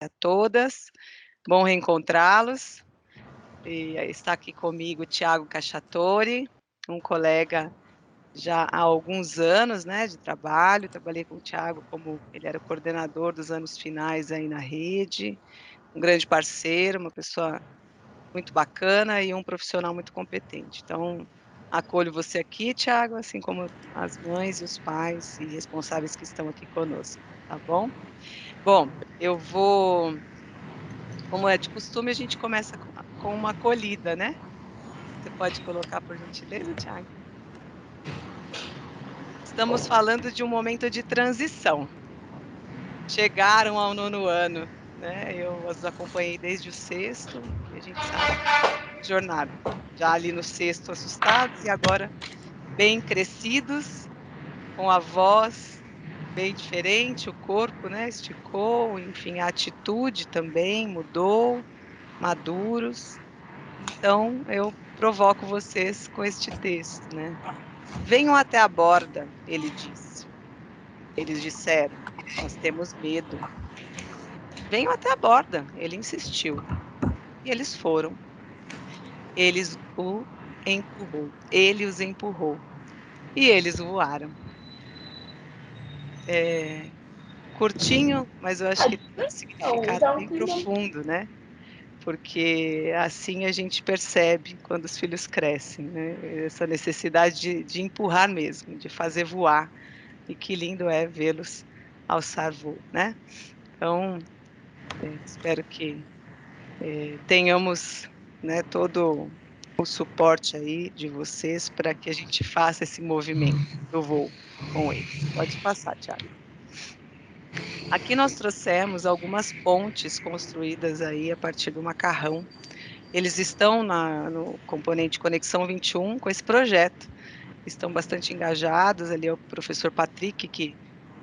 a todas. Bom reencontrá-los. E está aqui comigo o Thiago Cacciatore, um colega já há alguns anos, né, de trabalho. Trabalhei com o Thiago como ele era o coordenador dos anos finais aí na rede, um grande parceiro, uma pessoa muito bacana e um profissional muito competente. Então, acolho você aqui, Thiago, assim como as mães e os pais e responsáveis que estão aqui conosco, tá bom? Bom, eu vou, como é de costume, a gente começa com uma acolhida, né? Você pode colocar, por gentileza, Thiago? Estamos falando de um momento de transição. Chegaram ao 9º ano, né? Eu os acompanhei desde o 6º e a gente sabe jornada. Já ali no 6º assustados e agora bem crescidos, com a voz bem diferente, o corpo, né, esticou, enfim, a atitude também mudou, maduros. Então eu provoco vocês com este texto, né. "Venham até a borda", ele disse. Eles disseram: "Nós temos medo". "Venham até a borda", ele insistiu. E eles foram. Ele os empurrou, e eles voaram. Curtinho, mas eu acho que tem um significado bem profundo, né, porque assim a gente percebe quando os filhos crescem, né, essa necessidade de empurrar mesmo, de fazer voar, e que lindo é vê-los alçar voo, né. Então, espero que, tenhamos, né, todo o suporte aí de vocês para que a gente faça esse movimento do voo com eles. Pode passar, Thiago. Aqui nós trouxemos algumas pontes construídas aí a partir do macarrão. Eles estão no componente Conexão 21 com esse projeto, estão bastante engajados, ali é o professor Patrick que,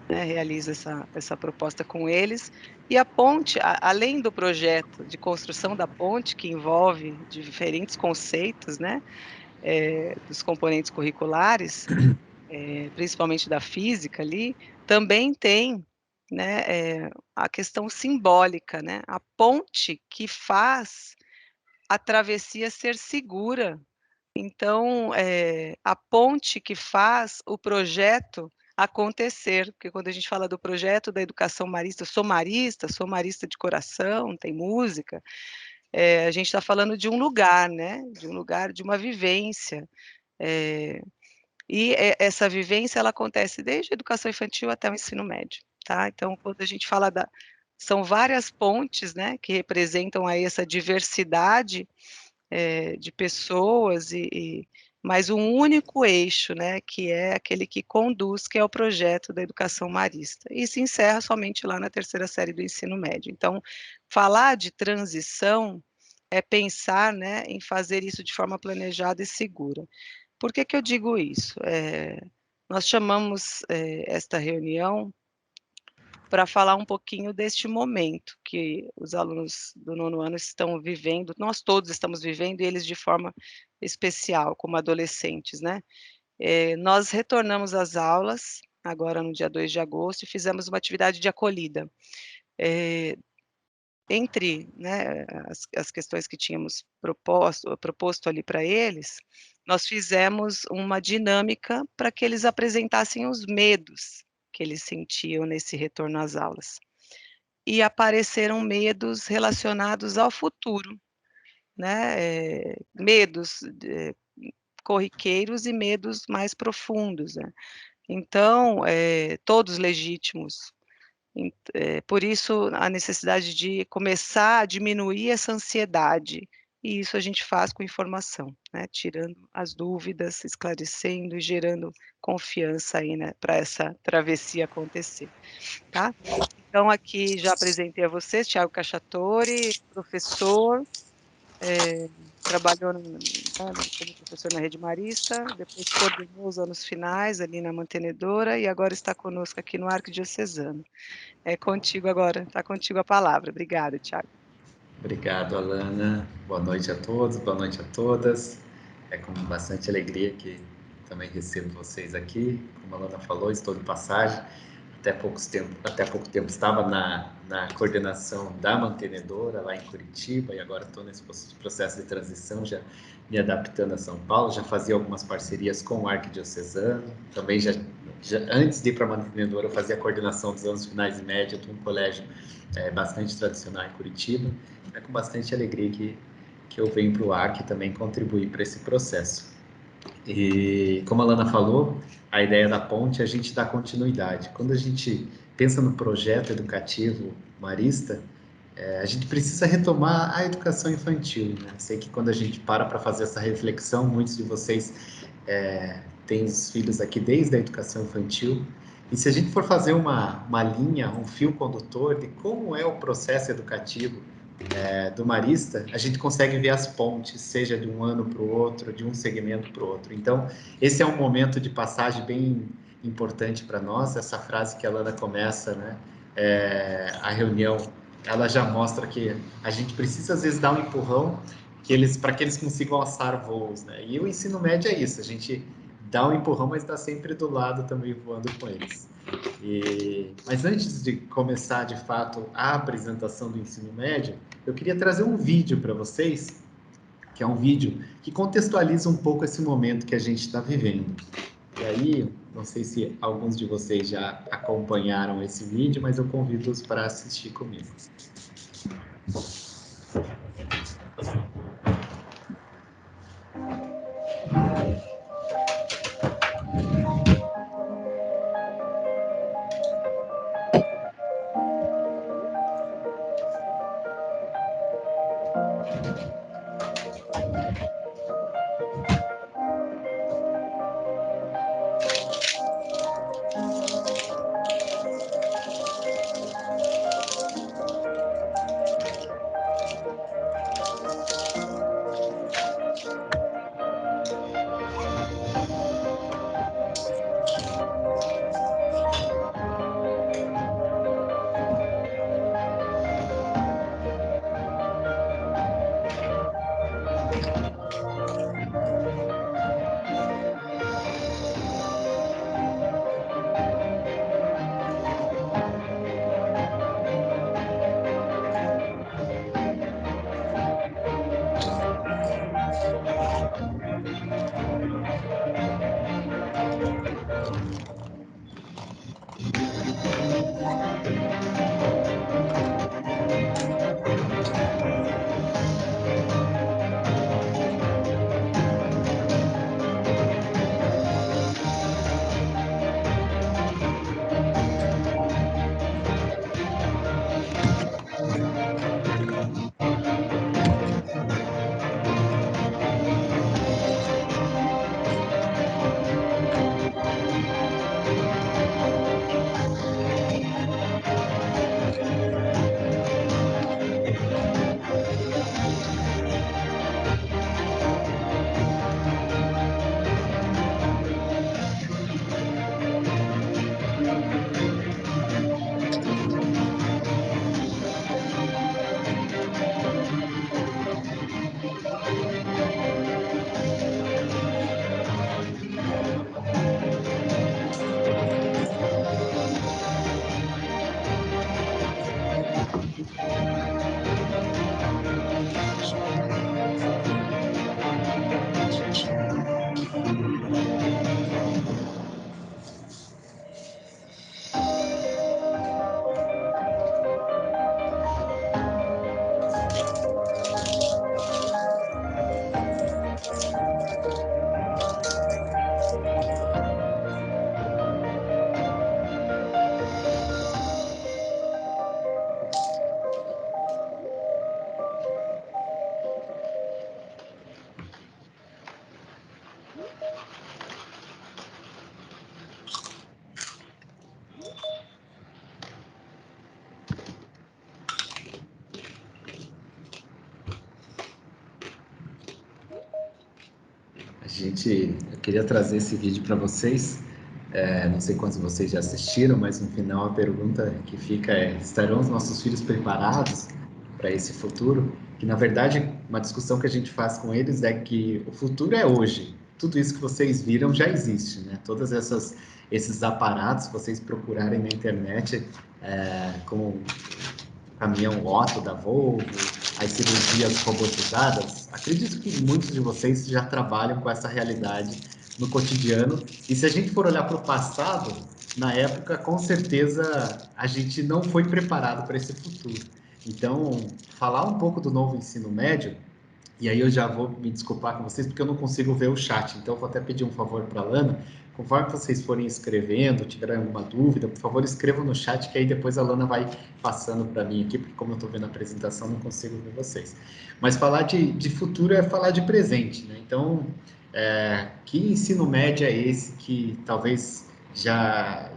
né, realiza essa proposta com eles, e a ponte, além do projeto de construção da ponte, que envolve diferentes conceitos, né, dos componentes curriculares, principalmente da física ali, também tem, né, a questão simbólica, né, a ponte que faz a travessia ser segura. Então, a ponte que faz o projeto acontecer, porque quando a gente fala do projeto da educação marista, eu sou marista de coração, tem música, a gente está falando de um lugar, né, de um lugar, de uma vivência, eh e essa vivência ela acontece desde a educação infantil até o ensino médio, tá. Então quando a gente fala da são várias pontes, né, que representam aí essa diversidade, de pessoas mas um único eixo, né, que é aquele que conduz, que é o projeto da educação marista. E se encerra somente lá na 3ª série do ensino médio. Então, falar de transição é pensar, né, em fazer isso de forma planejada e segura. Por que que eu digo isso? Nós chamamos, esta reunião para falar um pouquinho deste momento que os alunos do 9º ano estão vivendo, nós todos estamos vivendo e eles de forma especial, como adolescentes, né. Nós retornamos às aulas, agora no dia 2 de agosto, e fizemos uma atividade de acolhida. Eh, Entre, né, as questões que tínhamos proposto ali para eles, nós fizemos uma dinâmica para que eles apresentassem os medos que eles sentiam nesse retorno às aulas. E apareceram medos relacionados ao futuro, né, medos, corriqueiros e medos mais profundos, né. Então, todos legítimos. Por isso a necessidade de começar a diminuir essa ansiedade, e isso a gente faz com informação, né, tirando as dúvidas, esclarecendo e gerando confiança aí, né, para essa travessia acontecer, tá. Então aqui já apresentei a vocês, Thiago Cacciatore, professor, trabalhou como professor na rede marista, depois coordenou os anos finais ali na mantenedora e agora está conosco aqui no Arquidiocesano. É contigo agora, está contigo a palavra. Obrigada, Thiago. Obrigado, Alana. Boa noite a todos, boa noite a todas. É com bastante alegria que também recebo vocês aqui. Como a Alana falou, estou de passagem, até pouco tempo estava na coordenação da mantenedora lá em Curitiba, e agora estou nesse processo de transição, já me adaptando a São Paulo. Já fazia algumas parcerias com o Arquidiocesano, também já antes de ir para a mantenedora, eu fazia a coordenação dos anos finais e média de um colégio bastante tradicional em Curitiba. É com bastante alegria que eu venho para o Arq também contribuir para esse processo. E como a Lana falou, a ideia da ponte é a gente dar continuidade. Quando a gente pensa no projeto educativo marista, a gente precisa retomar a educação infantil, né? Sei que quando a gente para fazer essa reflexão, muitos de vocês têm os filhos aqui desde a educação infantil, e se a gente for fazer uma linha, um fio condutor de como é o processo educativo do marista, a gente consegue ver as pontes, seja de um ano para o outro, de um segmento para o outro. Então, esse é um momento de passagem bem importante para nós. Essa frase que a Lana começa, né? A reunião, ela já mostra que a gente precisa, às vezes, dar um empurrão para que eles consigam alçar voos, né? E o ensino médio é isso, a gente dá um empurrão, mas está sempre do lado também voando com eles. Mas antes de começar, de fato, a apresentação do ensino médio, eu queria trazer um vídeo para vocês, que é um vídeo que contextualiza um pouco esse momento que a gente está vivendo. E aí, não sei se alguns de vocês já acompanharam esse vídeo, mas eu convido-os para assistir comigo. Eu queria trazer esse vídeo para vocês. Não sei quantos de vocês já assistiram, mas no final a pergunta que fica é: estarão os nossos filhos preparados para esse futuro? Que na verdade uma discussão que a gente faz com eles é que o futuro é hoje. tudo isso que vocês viram já existe, né? Todas esses aparatos, se vocês procurarem na internet, como o caminhão Otto da Volvo, as cirurgias robotizadas, acredito que muitos de vocês já trabalham com essa realidade no cotidiano. E se a gente for olhar para o passado, na época, com certeza a gente não foi preparado para esse futuro. Então, falar um pouco do novo ensino médio, e aí eu já vou me desculpar com vocês, porque eu não consigo ver o chat, então eu vou até pedir um favor para a Lana, conforme vocês forem escrevendo, tiverem alguma dúvida, por favor, escrevam no chat, que aí depois a Lana vai passando para mim aqui, porque como eu estou vendo a apresentação, não consigo ver vocês. Mas falar de futuro é falar de presente, né? Então, que ensino médio é esse que talvez já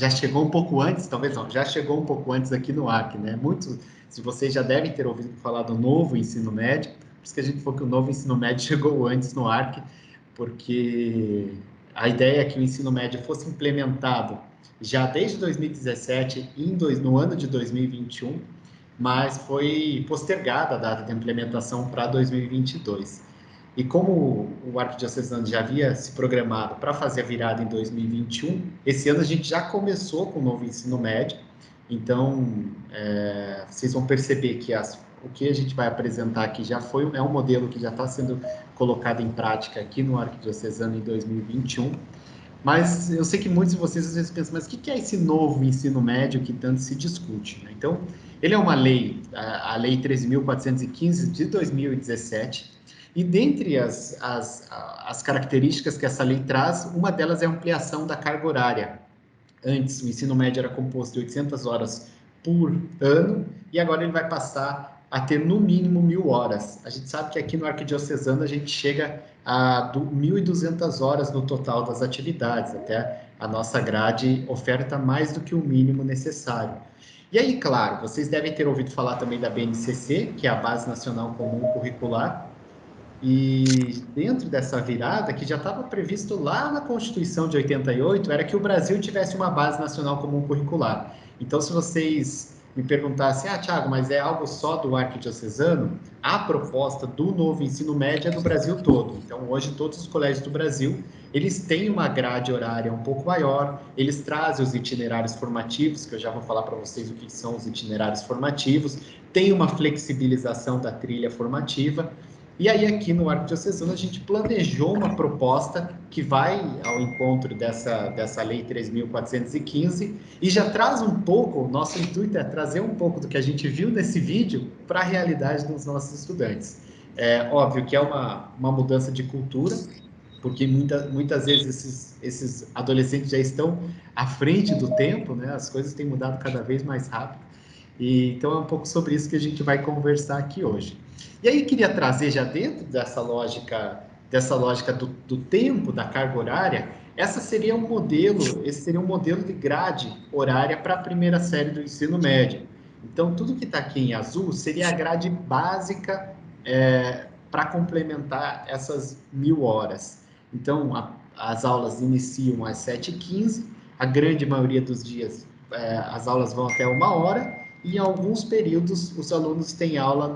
chegou um pouco antes, talvez não, já chegou um pouco antes aqui no Acre, né? Muitos, se vocês já devem ter ouvido falar do novo ensino médio, por isso que a gente falou que o novo ensino médio chegou antes no Arc, porque a ideia é que o ensino médio fosse implementado já desde 2017 no ano de 2021, mas foi postergada a data de implementação para 2022. E como o Arquidiocesano já havia se programado para fazer a virada em 2021, esse ano a gente já começou com o novo ensino médio, então vocês vão perceber que o que a gente vai apresentar aqui é um modelo que já está sendo colocado em prática aqui no Arquidiocesano em 2021, mas eu sei que muitos de vocês às vezes pensam, mas o que é esse novo ensino médio que tanto se discute, né? Então, ele é uma lei, a Lei 13.415 de 2017, e dentre as características que essa lei traz, uma delas é a ampliação da carga horária. Antes, o ensino médio era composto de 800 horas por ano, e agora ele vai passar a ter no mínimo 1.000 horas. A gente sabe que aqui no Arquidiocesano a gente chega a 1.200 horas no total das atividades, até a nossa grade oferta mais do que o mínimo necessário. E aí, claro, vocês devem ter ouvido falar também da BNCC, que é a Base Nacional Comum Curricular, e dentro dessa virada, que já estava previsto lá na Constituição de 88, era que o Brasil tivesse uma base nacional comum curricular. Então, se vocês me perguntassem, Thiago, mas é algo só do Arquidiocesano? A proposta do novo ensino médio é do Brasil todo. Então, hoje, todos os colégios do Brasil, eles têm uma grade horária um pouco maior, eles trazem os itinerários formativos, que eu já vou falar para vocês o que são os itinerários formativos, tem uma flexibilização da trilha formativa. E aí, aqui no Arquidiocesano, a gente planejou uma proposta que vai ao encontro dessa Lei 3.415 e já traz um pouco, nosso intuito é trazer um pouco do que a gente viu nesse vídeo para a realidade dos nossos estudantes. É óbvio que é uma mudança de cultura, porque muitas vezes esses adolescentes já estão à frente do tempo, né? As coisas têm mudado cada vez mais rápido. E, então, é um pouco sobre isso que a gente vai conversar aqui hoje. E aí, queria trazer já dentro dessa lógica do tempo, da carga horária, esse seria um modelo de grade horária para a primeira série do ensino médio. Então, tudo que está aqui em azul seria a grade básica para complementar essas 1.000 horas. Então, as aulas iniciam às 7h15, a grande maioria dos dias as aulas vão até 1 hora, e em alguns períodos os alunos têm aula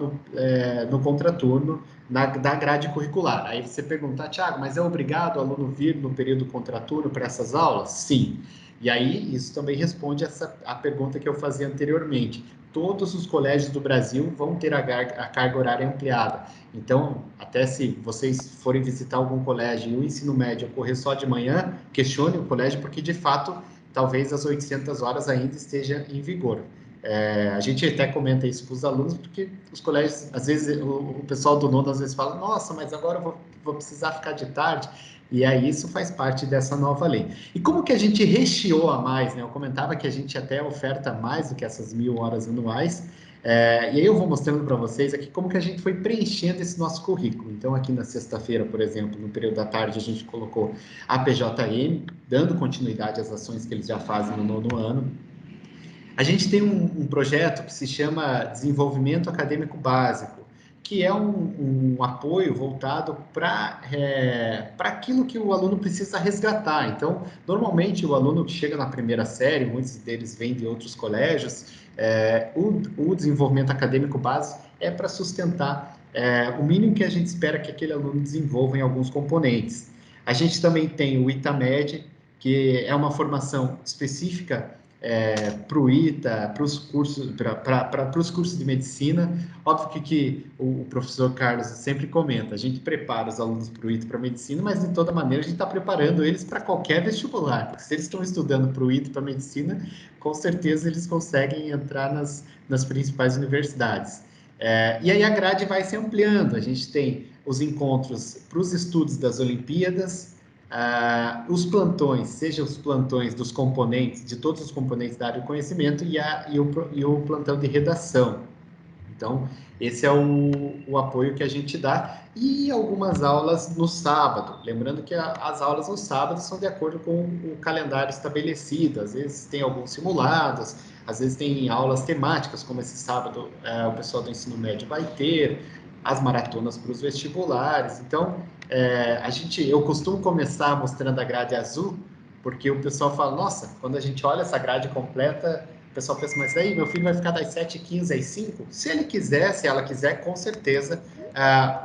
no contraturno da grade curricular. Aí você pergunta, Thiago, mas é obrigado o aluno vir no período contraturno para essas aulas? Sim. E aí isso também responde a pergunta que eu fazia anteriormente. Todos os colégios do Brasil vão ter a carga horária ampliada. Então, até se vocês forem visitar algum colégio e o ensino médio ocorrer só de manhã, questione o colégio, porque de fato talvez as 800 horas ainda esteja em vigor. A gente até comenta isso com os alunos, porque os colégios, às vezes, o pessoal do nono às vezes fala, nossa, mas agora eu vou precisar ficar de tarde, e aí isso faz parte dessa nova lei. E como que a gente recheou a mais, né? Eu comentava que a gente até oferta mais do que essas 1.000 horas anuais, e aí eu vou mostrando para vocês aqui como que a gente foi preenchendo esse nosso currículo. Então, aqui na sexta-feira, por exemplo, no período da tarde, a gente colocou a PJM, dando continuidade às ações que eles já fazem no nono ano. A gente tem um projeto que se chama Desenvolvimento Acadêmico Básico, que é um apoio voltado para aquilo que o aluno precisa resgatar. Então, normalmente, o aluno que chega na primeira série, muitos deles vêm de outros colégios, o desenvolvimento acadêmico básico é para sustentar o mínimo que a gente espera que aquele aluno desenvolva em alguns componentes. A gente também tem o ITAMED, que é uma formação específica para o ITA, para os cursos de medicina. Óbvio que o professor Carlos sempre comenta, a gente prepara os alunos para o ITA, para a medicina, mas de toda maneira a gente está preparando eles para qualquer vestibular, porque se eles estão estudando para o ITA, para a medicina, com certeza eles conseguem entrar nas principais universidades. E aí a grade vai se ampliando, a gente tem os encontros para os estudos das Olimpíadas, os plantões, seja os plantões dos componentes, de todos os componentes da área do conhecimento, e o plantão de redação. Então, esse é o apoio que a gente dá, e algumas aulas no sábado. Lembrando que as aulas no sábado são de acordo com o calendário estabelecido, às vezes tem alguns simulados, às vezes tem aulas temáticas, como esse sábado o pessoal do ensino médio vai ter, as maratonas para os vestibulares. Então, eu costumo começar mostrando a grade azul, porque o pessoal fala, nossa, quando a gente olha essa grade completa, o pessoal pensa, mas aí meu filho vai ficar das 7h15 às 5? Se ele quiser, se ela quiser, com certeza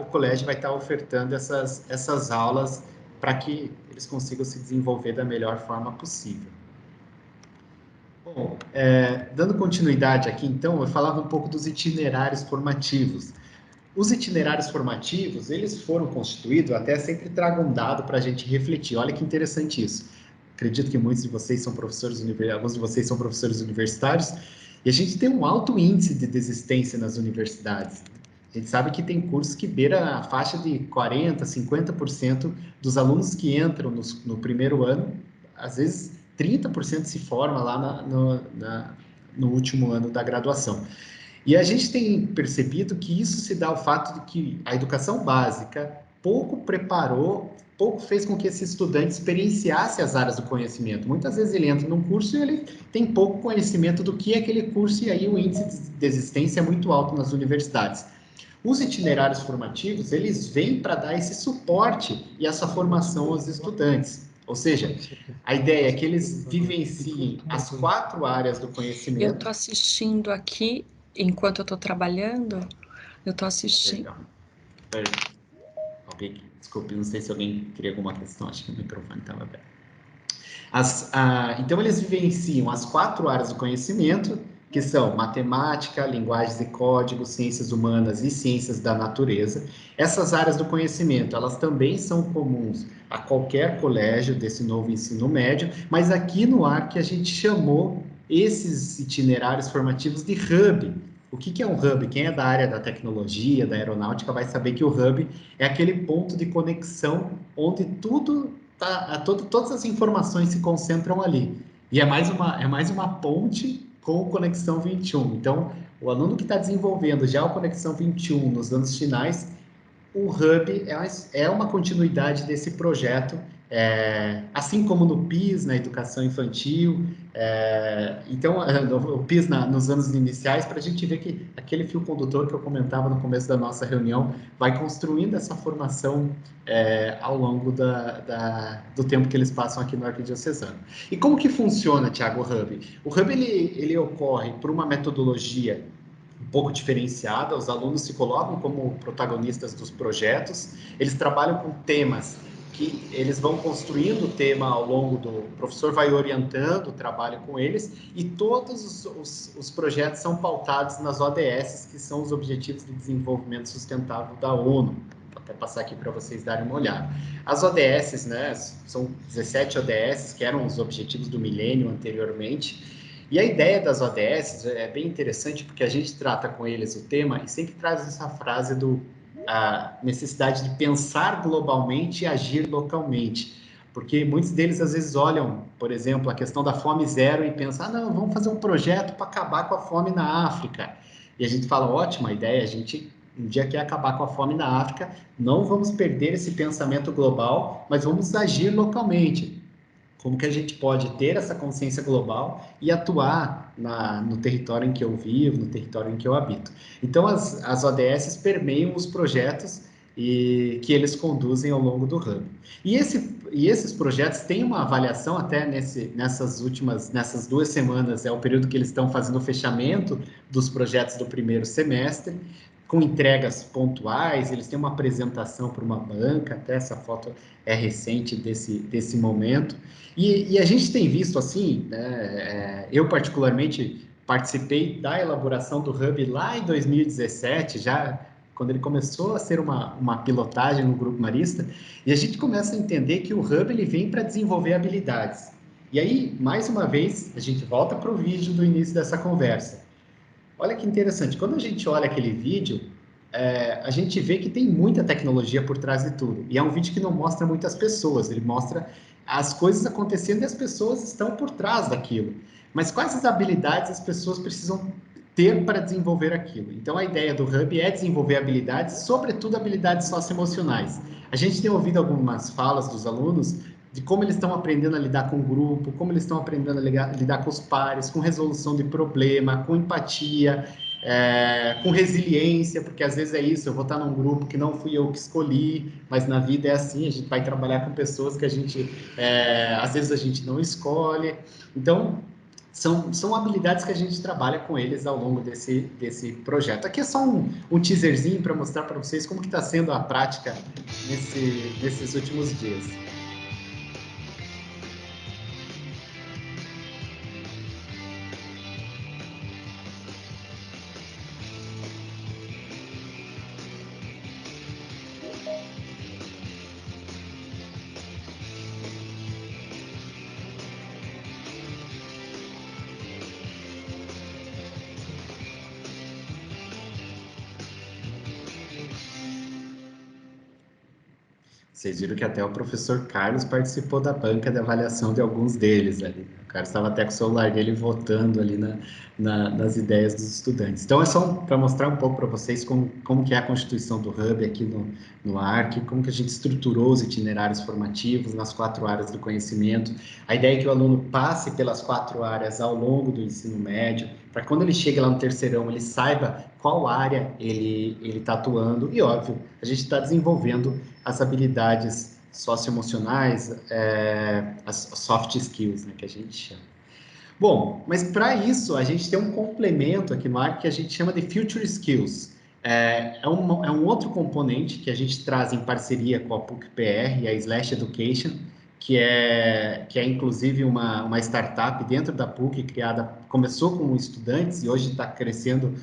o colégio vai estar ofertando essas aulas para que eles consigam se desenvolver da melhor forma possível. Bom, dando continuidade aqui, então, eu falava um pouco dos itinerários formativos. Os itinerários formativos, eles foram constituídos, até sempre trago um dado para a gente refletir. Olha que interessante isso. Acredito que muitos de vocês são professores, alguns de vocês são professores universitários, e a gente tem um alto índice de desistência nas universidades. A gente sabe que tem cursos que beira a faixa de 40%, 50% dos alunos que entram no primeiro ano, às vezes 30% se forma lá no último ano da graduação. E a gente tem percebido que isso se dá ao fato de que a educação básica pouco preparou, pouco fez com que esse estudante experienciasse as áreas do conhecimento. Muitas vezes ele entra num curso e ele tem pouco conhecimento do que é aquele curso, e aí o índice de desistência é muito alto nas universidades. Os itinerários formativos, eles vêm para dar esse suporte e essa formação aos estudantes. Ou seja, a ideia é que eles vivenciem as 4 áreas do conhecimento. Eu estou assistindo aqui, enquanto eu estou trabalhando, eu estou assistindo. Desculpe, não sei se alguém queria alguma questão, acho que o microfone estava aberto. Então, eles vivenciam as 4 áreas do conhecimento, que são matemática, linguagens e códigos, ciências humanas e ciências da natureza. Essas áreas do conhecimento, elas também são comuns a qualquer colégio desse novo ensino médio, mas aqui no ARC a gente chamou esses itinerários formativos de hub. O que é um hub? Quem é da área da tecnologia, da aeronáutica, vai saber que o hub é aquele ponto de conexão onde todas as informações se concentram ali. E é mais uma ponte com o Conexão 21. Então, o aluno que está desenvolvendo já o Conexão 21 nos anos finais, o Hub é uma continuidade desse projeto, assim como no PIS, na educação infantil. Então, o PIS nos anos iniciais, para a gente ver que aquele fio condutor que eu comentava no começo da nossa reunião vai construindo essa formação ao longo do tempo que eles passam aqui no Arquidiocesano. E como que funciona, Thiago, o Hub? O Hub ele ocorre por uma metodologia um pouco diferenciada, os alunos se colocam como protagonistas dos projetos, eles trabalham com temas que eles vão construindo o tema ao longo o professor vai orientando o trabalho com eles, e todos os projetos são pautados nas ODS, que são os Objetivos de Desenvolvimento Sustentável da ONU. Vou até passar aqui para vocês darem uma olhada. As ODS, né, são 17 ODS, que eram os Objetivos do Milênio anteriormente. E a ideia das ODS é bem interessante, porque a gente trata com eles o tema e sempre traz essa frase a necessidade de pensar globalmente e agir localmente. Porque muitos deles, às vezes, olham, por exemplo, a questão da fome zero e pensam, não, vamos fazer um projeto para acabar com a fome na África. E a gente fala, ótima ideia, a gente um dia quer acabar com a fome na África, não vamos perder esse pensamento global, mas vamos agir localmente. Como que a gente pode ter essa consciência global e atuar no território em que eu vivo, no território em que eu habito. Então, as ODS permeiam os projetos que eles conduzem ao longo do Hub. E esses projetos têm uma avaliação até nessas 2 semanas, é o período que eles estão fazendo o fechamento dos projetos do primeiro semestre. com entregas pontuais, eles têm uma apresentação para uma banca, até essa foto é recente desse momento, e a gente tem visto assim, né, eu particularmente participei da elaboração do Hub lá em 2017, já quando ele começou a ser uma pilotagem no Grupo Marista, e a gente começa a entender que o Hub ele vem para desenvolver habilidades. E aí, mais uma vez, a gente volta para o vídeo do início dessa conversa. Olha que interessante, quando a gente olha aquele vídeo, a gente vê que tem muita tecnologia por trás de tudo. E é um vídeo que não mostra muitas pessoas, ele mostra as coisas acontecendo e as pessoas estão por trás daquilo. Mas quais as habilidades as pessoas precisam ter para desenvolver aquilo? Então, a ideia do Hub é desenvolver habilidades, sobretudo habilidades socioemocionais. A gente tem ouvido algumas falas dos alunos de como eles estão aprendendo a lidar com o grupo, como eles estão aprendendo a lidar com os pares, com resolução de problema, com empatia, com resiliência, porque às vezes é isso, eu vou estar num grupo que não fui eu que escolhi, mas na vida é assim, a gente vai trabalhar com pessoas que às vezes a gente não escolhe. Então, são habilidades que a gente trabalha com eles ao longo desse projeto. Aqui é só um teaserzinho para mostrar para vocês como que está sendo a prática nesses últimos dias. Vocês viram que até o professor Carlos participou da banca de avaliação de alguns deles ali. O cara estava até com o celular dele votando ali nas ideias dos estudantes. Então, é só para mostrar um pouco para vocês como que é a constituição do Hub aqui no ARC, como que a gente estruturou os itinerários formativos nas 4 áreas do conhecimento. A ideia é que o aluno passe pelas 4 áreas ao longo do ensino médio, para quando ele chega lá no terceirão, ele saiba qual área ele está atuando. E, óbvio, a gente está desenvolvendo as habilidades socioemocionais, as soft skills, né, que a gente chama. Bom, mas para isso a gente tem um complemento aqui no ARC que a gente chama de Future Skills. É um outro componente que a gente traz em parceria com a PUC-PR e a Slash Education, que é inclusive uma startup dentro da PUC, começou com estudantes e hoje está crescendo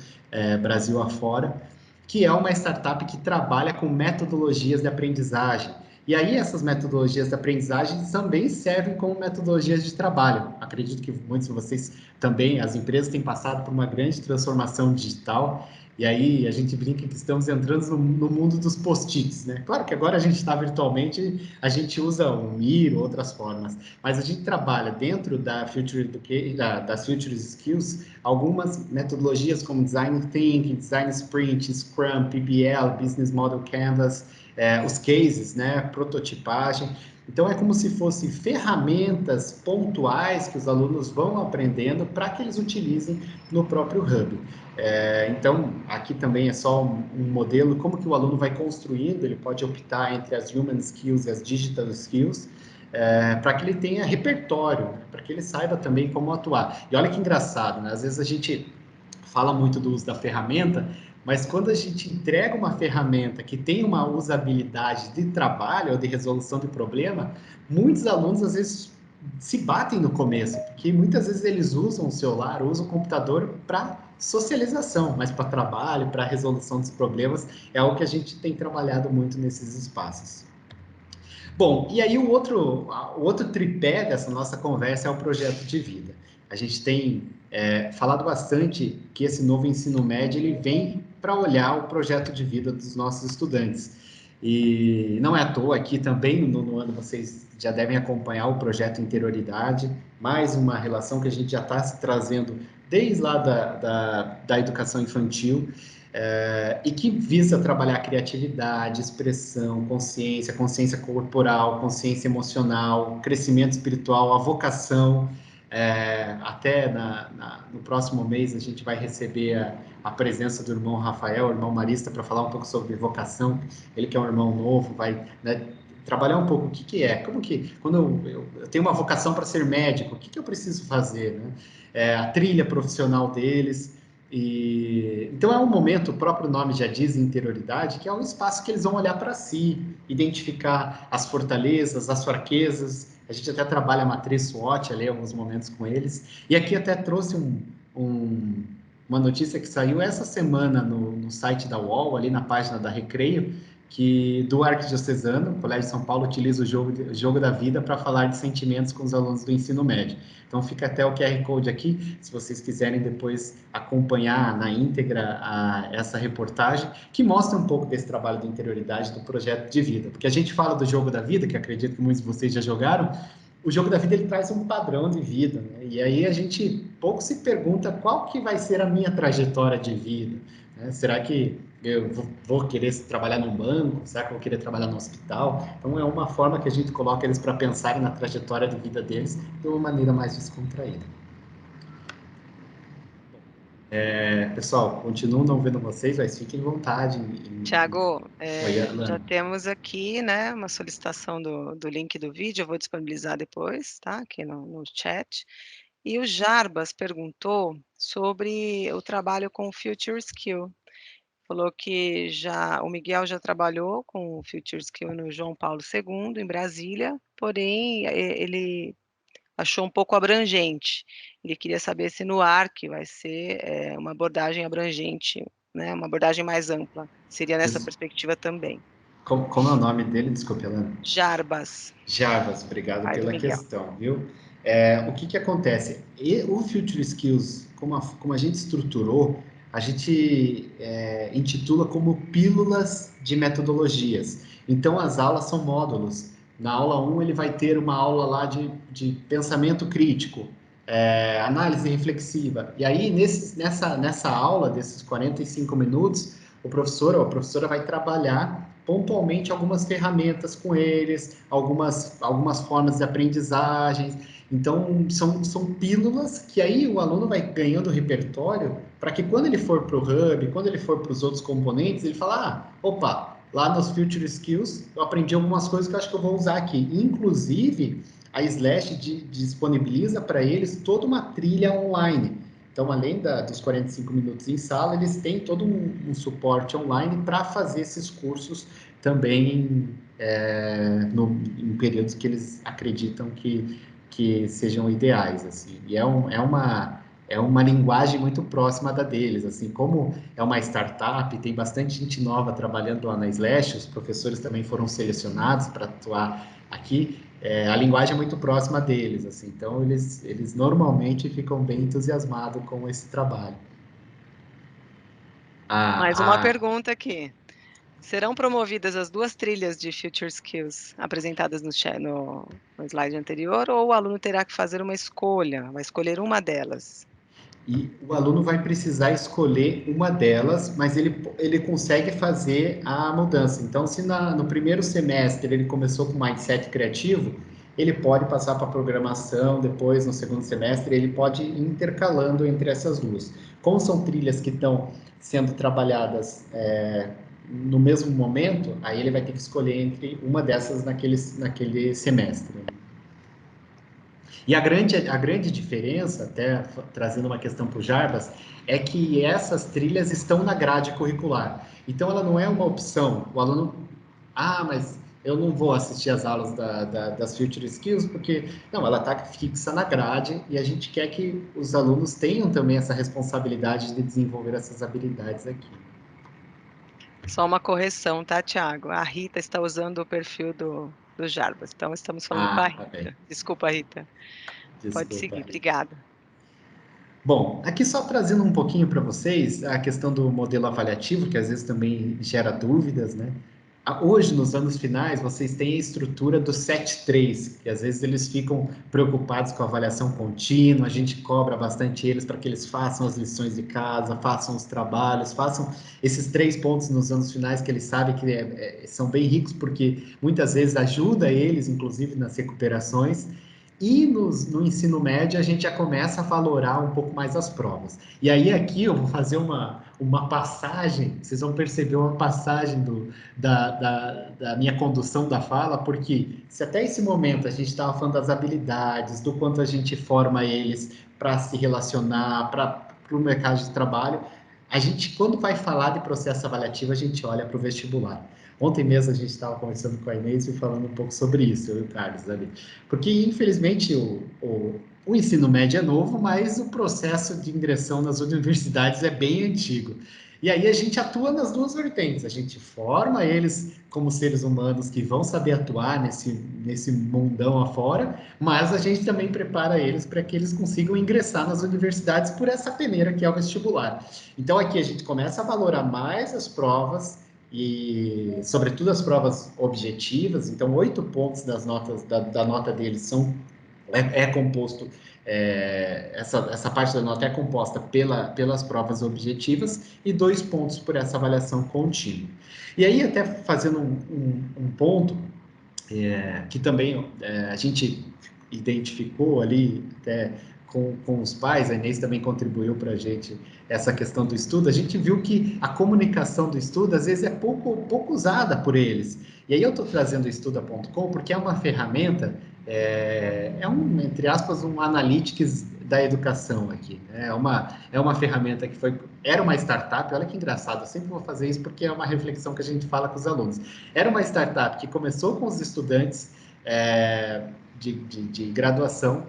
Brasil afora, que é uma startup que trabalha com metodologias de aprendizagem. E aí essas metodologias de aprendizagem também servem como metodologias de trabalho. Acredito que muitos de vocês também, as empresas têm passado por uma grande transformação digital, e aí a gente brinca que estamos entrando no mundo dos post-its, né? Claro que agora a gente está virtualmente, a gente usa o Miro, outras formas, mas a gente trabalha dentro das Future Skills algumas metodologias como Design Thinking, Design Sprint, Scrum, PBL, Business Model Canvas, os cases, né, prototipagem. Então, é como se fossem ferramentas pontuais que os alunos vão aprendendo para que eles utilizem no próprio Hub. Então, aqui também é só um modelo, como que o aluno vai construindo, ele pode optar entre as Human Skills e as Digital Skills, para que ele tenha repertório, né, para que ele saiba também como atuar. E olha que engraçado, né? Às vezes a gente fala muito do uso da ferramenta, mas quando a gente entrega uma ferramenta que tem uma usabilidade de trabalho ou de resolução de problema, muitos alunos às vezes se batem no começo, porque muitas vezes eles usam o celular, usam o computador para socialização, mas para trabalho, para resolução dos problemas, é algo que a gente tem trabalhado muito nesses espaços. Bom, e aí o outro tripé dessa nossa conversa é o projeto de vida. A gente tem falado bastante que esse novo ensino médio ele vem para olhar o projeto de vida dos nossos estudantes. E não é à toa, aqui também no nono ano vocês já devem acompanhar o projeto Interioridade, mais uma relação que a gente já está se trazendo desde lá da educação infantil, e que visa trabalhar criatividade, expressão, consciência corporal, consciência emocional, crescimento espiritual, a vocação. Até no próximo mês a gente vai receber a presença do irmão Rafael, irmão Marista, para falar um pouco sobre vocação. Ele que é um irmão novo, vai, né, trabalhar um pouco o que é, como que, quando eu tenho uma vocação para ser médico, o que eu preciso fazer, né? A trilha profissional deles. Então é um momento, o próprio nome já diz, interioridade, que é um espaço que eles vão olhar para si, identificar as fortalezas, as fraquezas. A gente até trabalha a matriz SWOT ali, alguns momentos com eles. E aqui até trouxe uma notícia que saiu essa semana no site da UOL, ali na página da Recreio, que do Arquidiocesano, o Colégio de São Paulo utiliza o jogo da vida para falar de sentimentos com os alunos do ensino médio. Então fica até o QR Code aqui, se vocês quiserem depois acompanhar na íntegra essa reportagem, que mostra um pouco desse trabalho de interioridade do projeto de vida. Porque a gente fala do jogo da vida, que acredito que muitos de vocês já jogaram, o jogo da vida ele traz um padrão de vida, né? E aí a gente pouco se pergunta qual que vai ser a minha trajetória de vida, né? Será que eu vou querer trabalhar num banco? Será que eu vou querer trabalhar no hospital? Então é uma forma que a gente coloca eles para pensarem na trajetória de vida deles de uma maneira mais descontraída. Pessoal, continuo não vendo vocês, mas fiquem à vontade. Tiago, Oi, já Alana. temos aqui, né, uma solicitação do link do vídeo, eu vou disponibilizar depois, tá, aqui no chat. E o Jarbas perguntou sobre o trabalho com o Future Skill. Falou que o Miguel já trabalhou com o Future Skill no João Paulo II, em Brasília, porém ele achou um pouco abrangente. Ele queria saber se no ARC vai ser uma abordagem abrangente, né, uma abordagem mais ampla. Seria nessa perspectiva também. Como é o nome dele? Desculpe, Alana. Jarbas. Jarbas, obrigado Pai do pela Miguel. questão, viu? O que acontece? O Future Skills, como a gente estruturou, a gente intitula como pílulas de metodologias. Então, as aulas são módulos. Na aula 1, ele vai ter uma aula lá de pensamento crítico, análise reflexiva. E aí, nessa aula, desses 45 minutos, o professor ou a professora vai trabalhar pontualmente algumas ferramentas com eles, algumas formas de aprendizagens. Então, são pílulas que aí o aluno vai ganhando repertório para que quando ele for para o Hub, quando ele for para os outros componentes, ele fala, opa, lá nos Future Skills eu aprendi algumas coisas que eu acho que eu vou usar aqui. Inclusive, a Slash disponibiliza para eles toda uma trilha online. Então, além dos 45 minutos em sala, eles têm todo um suporte online para fazer esses cursos também em períodos que eles acreditam que sejam ideais, assim. E é uma linguagem muito próxima da deles, assim, como é uma startup, tem bastante gente nova trabalhando lá na Slash, os professores também foram selecionados para atuar aqui, a linguagem é muito próxima deles, assim, então eles normalmente ficam bem entusiasmados com esse trabalho. Mais uma pergunta aqui. Serão promovidas as duas trilhas de Future Skills apresentadas no slide anterior, ou o aluno terá que fazer uma escolha, vai escolher uma delas? E o aluno vai precisar escolher uma delas, mas ele consegue fazer a mudança. Então, se no primeiro semestre ele começou com mindset criativo, ele pode passar para programação, depois no segundo semestre ele pode ir intercalando entre essas duas. Como são trilhas que estão sendo trabalhadas no mesmo momento, aí ele vai ter que escolher entre uma dessas naquele semestre. E a grande diferença, até trazendo uma questão para o Jarbas, é que essas trilhas estão na grade curricular. Então, ela não é uma opção. O aluno, mas eu não vou assistir as aulas das Future Skills, porque, não, ela está fixa na grade e a gente quer que os alunos tenham também essa responsabilidade de desenvolver essas habilidades aqui. Só uma correção, tá, Tiago? A Rita está usando o perfil do Jarbas, então estamos falando com a Tá bem. Rita. Desculpa, Rita. Pode Desculpa seguir, aí. obrigada. Bom, aqui só trazendo um pouquinho para vocês a questão do modelo avaliativo, que às vezes também gera dúvidas, né? Hoje, nos anos finais, vocês têm a estrutura do 7-3, que às vezes eles ficam preocupados com a avaliação contínua, a gente cobra bastante eles para que eles façam as lições de casa, façam os trabalhos, façam esses 3 pontos nos anos finais que eles sabem que são bem ricos, porque muitas vezes ajuda eles, inclusive nas recuperações. E no ensino médio a gente já começa a valorar um pouco mais as provas. E aí aqui eu vou fazer uma passagem, vocês vão perceber uma passagem da minha condução da fala, porque se até esse momento a gente estava falando das habilidades, do quanto a gente forma eles para se relacionar, para o mercado de trabalho, a gente, quando vai falar de processo avaliativo, a gente olha para o vestibular. Ontem mesmo a gente estava conversando com a Inês e falando um pouco sobre isso, eu e o Carlos ali. Porque, infelizmente, o ensino médio é novo, mas o processo de ingressão nas universidades é bem antigo. E aí a gente atua nas duas vertentes. A gente forma eles como seres humanos que vão saber atuar nesse mundão afora, mas a gente também prepara eles para que eles consigam ingressar nas universidades por essa peneira que é o vestibular. Então aqui a gente começa a valorar mais as provas e, sobretudo, as provas objetivas. Então, 8 pontos das notas da nota deles são composto, essa parte da nota é composta pelas provas objetivas e 2 pontos por essa avaliação contínua. E aí, até fazendo um ponto que também a gente identificou ali, até com os pais, a Inês também contribuiu para a gente essa questão do estudo, a gente viu que a comunicação do estudo, às vezes, é pouco usada por eles. E aí eu estou trazendo o estuda.com porque é uma ferramenta, entre aspas, um analytics da educação aqui. É uma ferramenta que era uma startup, olha que engraçado, eu sempre vou fazer isso porque é uma reflexão que a gente fala com os alunos. Era uma startup que começou com os estudantes de graduação,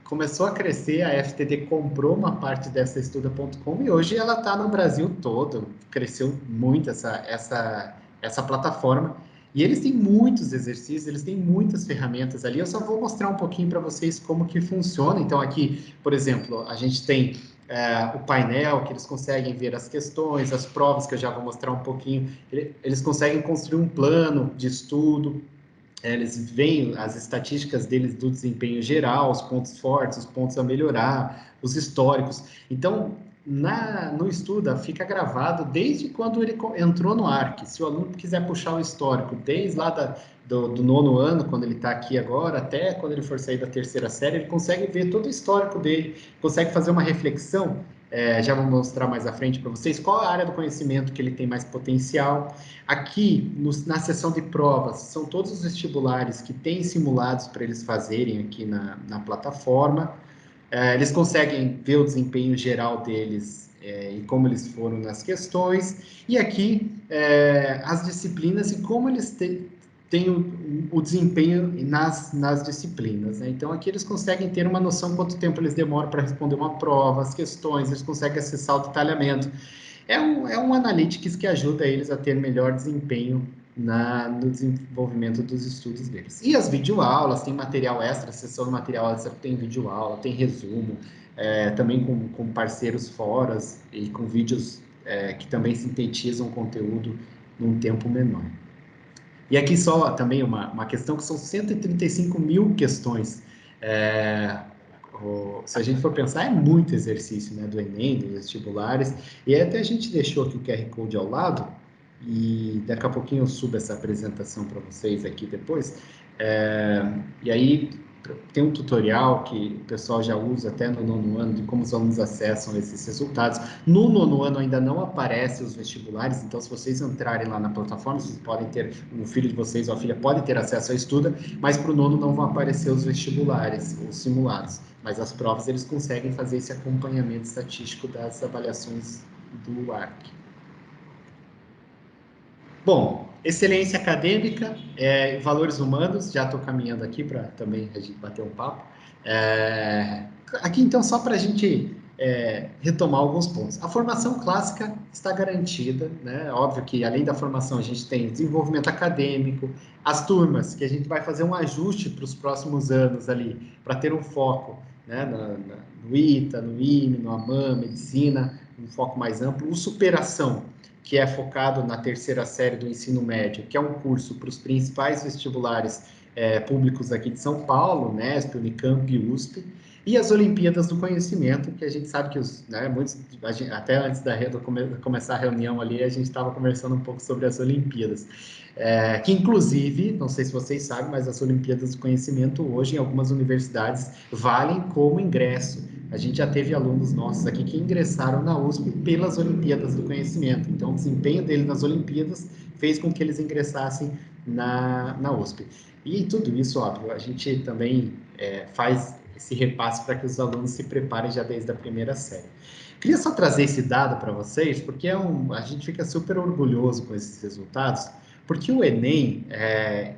começou a crescer, a FTD comprou uma parte dessa Estuda.com e hoje ela está no Brasil todo, cresceu muito essa plataforma. E eles têm muitos exercícios, eles têm muitas ferramentas ali. Eu só vou mostrar um pouquinho para vocês como que funciona. Então aqui, por exemplo, a gente tem o painel, que eles conseguem ver as questões, as provas, que eu já vou mostrar um pouquinho. Eles conseguem construir um plano de estudo. Eles veem as estatísticas deles do desempenho geral, os pontos fortes, os pontos a melhorar, os históricos. Então, no Estuda, fica gravado desde quando ele entrou no ARC. Se o aluno quiser puxar o histórico, desde lá do 9º ano, quando ele está aqui agora, até quando ele for sair da 3ª série, ele consegue ver todo o histórico dele, consegue fazer uma reflexão. Já vou mostrar mais à frente para vocês qual é a área do conhecimento que ele tem mais potencial. Aqui, na seção de provas, são todos os vestibulares que têm simulados para eles fazerem aqui na plataforma. Eles conseguem ver o desempenho geral deles e como eles foram nas questões. E aqui, as disciplinas e como eles têm o desempenho nas disciplinas, né? Então, aqui eles conseguem ter uma noção de quanto tempo eles demoram para responder uma prova, as questões, eles conseguem acessar o detalhamento. É um analytics que ajuda eles a ter melhor desempenho no desenvolvimento dos estudos deles. E as videoaulas, tem material extra, a seção de material extra tem videoaula, tem resumo, também com parceiros fora e com vídeos que também sintetizam o conteúdo num tempo menor. E aqui só também uma questão que são 135 mil questões. Se a gente for pensar, é muito exercício, né, do Enem, dos vestibulares, e até a gente deixou aqui o QR Code ao lado, e daqui a pouquinho eu subo essa apresentação para vocês aqui depois, e aí tem um tutorial que o pessoal já usa até no 9º ano, de como os alunos acessam esses resultados. No 9º ano ainda não aparecem os vestibulares, então se vocês entrarem lá na plataforma, vocês podem ter, o filho de vocês ou a filha pode ter acesso ao Estuda, mas para o 9º não vão aparecer os vestibulares, os simulados. Mas as provas eles conseguem fazer esse acompanhamento estatístico das avaliações do ARC. Bom, excelência acadêmica, valores humanos, já estou caminhando aqui para também a gente bater um papo. Aqui, então, só para a gente retomar alguns pontos. A formação clássica está garantida, né? Óbvio que, além da formação, a gente tem desenvolvimento acadêmico, as turmas, que a gente vai fazer um ajuste para os próximos anos ali, para ter um foco, né, no ITA, no IME, no AMAN, medicina, um foco mais amplo, o superação, que é focado na 3ª série do ensino médio, que é um curso para os principais vestibulares públicos aqui de São Paulo, Unesp, Unicamp e USP, e as Olimpíadas do Conhecimento, que a gente sabe que muitos, até antes começar a reunião ali, a gente estava conversando um pouco sobre as Olimpíadas, que inclusive, não sei se vocês sabem, mas as Olimpíadas do Conhecimento hoje em algumas universidades valem como ingresso. A gente já teve alunos nossos aqui que ingressaram na USP pelas Olimpíadas do Conhecimento. Então, o desempenho deles nas Olimpíadas fez com que eles ingressassem na USP. E tudo isso, óbvio, a gente também faz esse repasse para que os alunos se preparem já desde a 1ª série. Queria só trazer esse dado para vocês, porque a gente fica super orgulhoso com esses resultados, porque o Enem,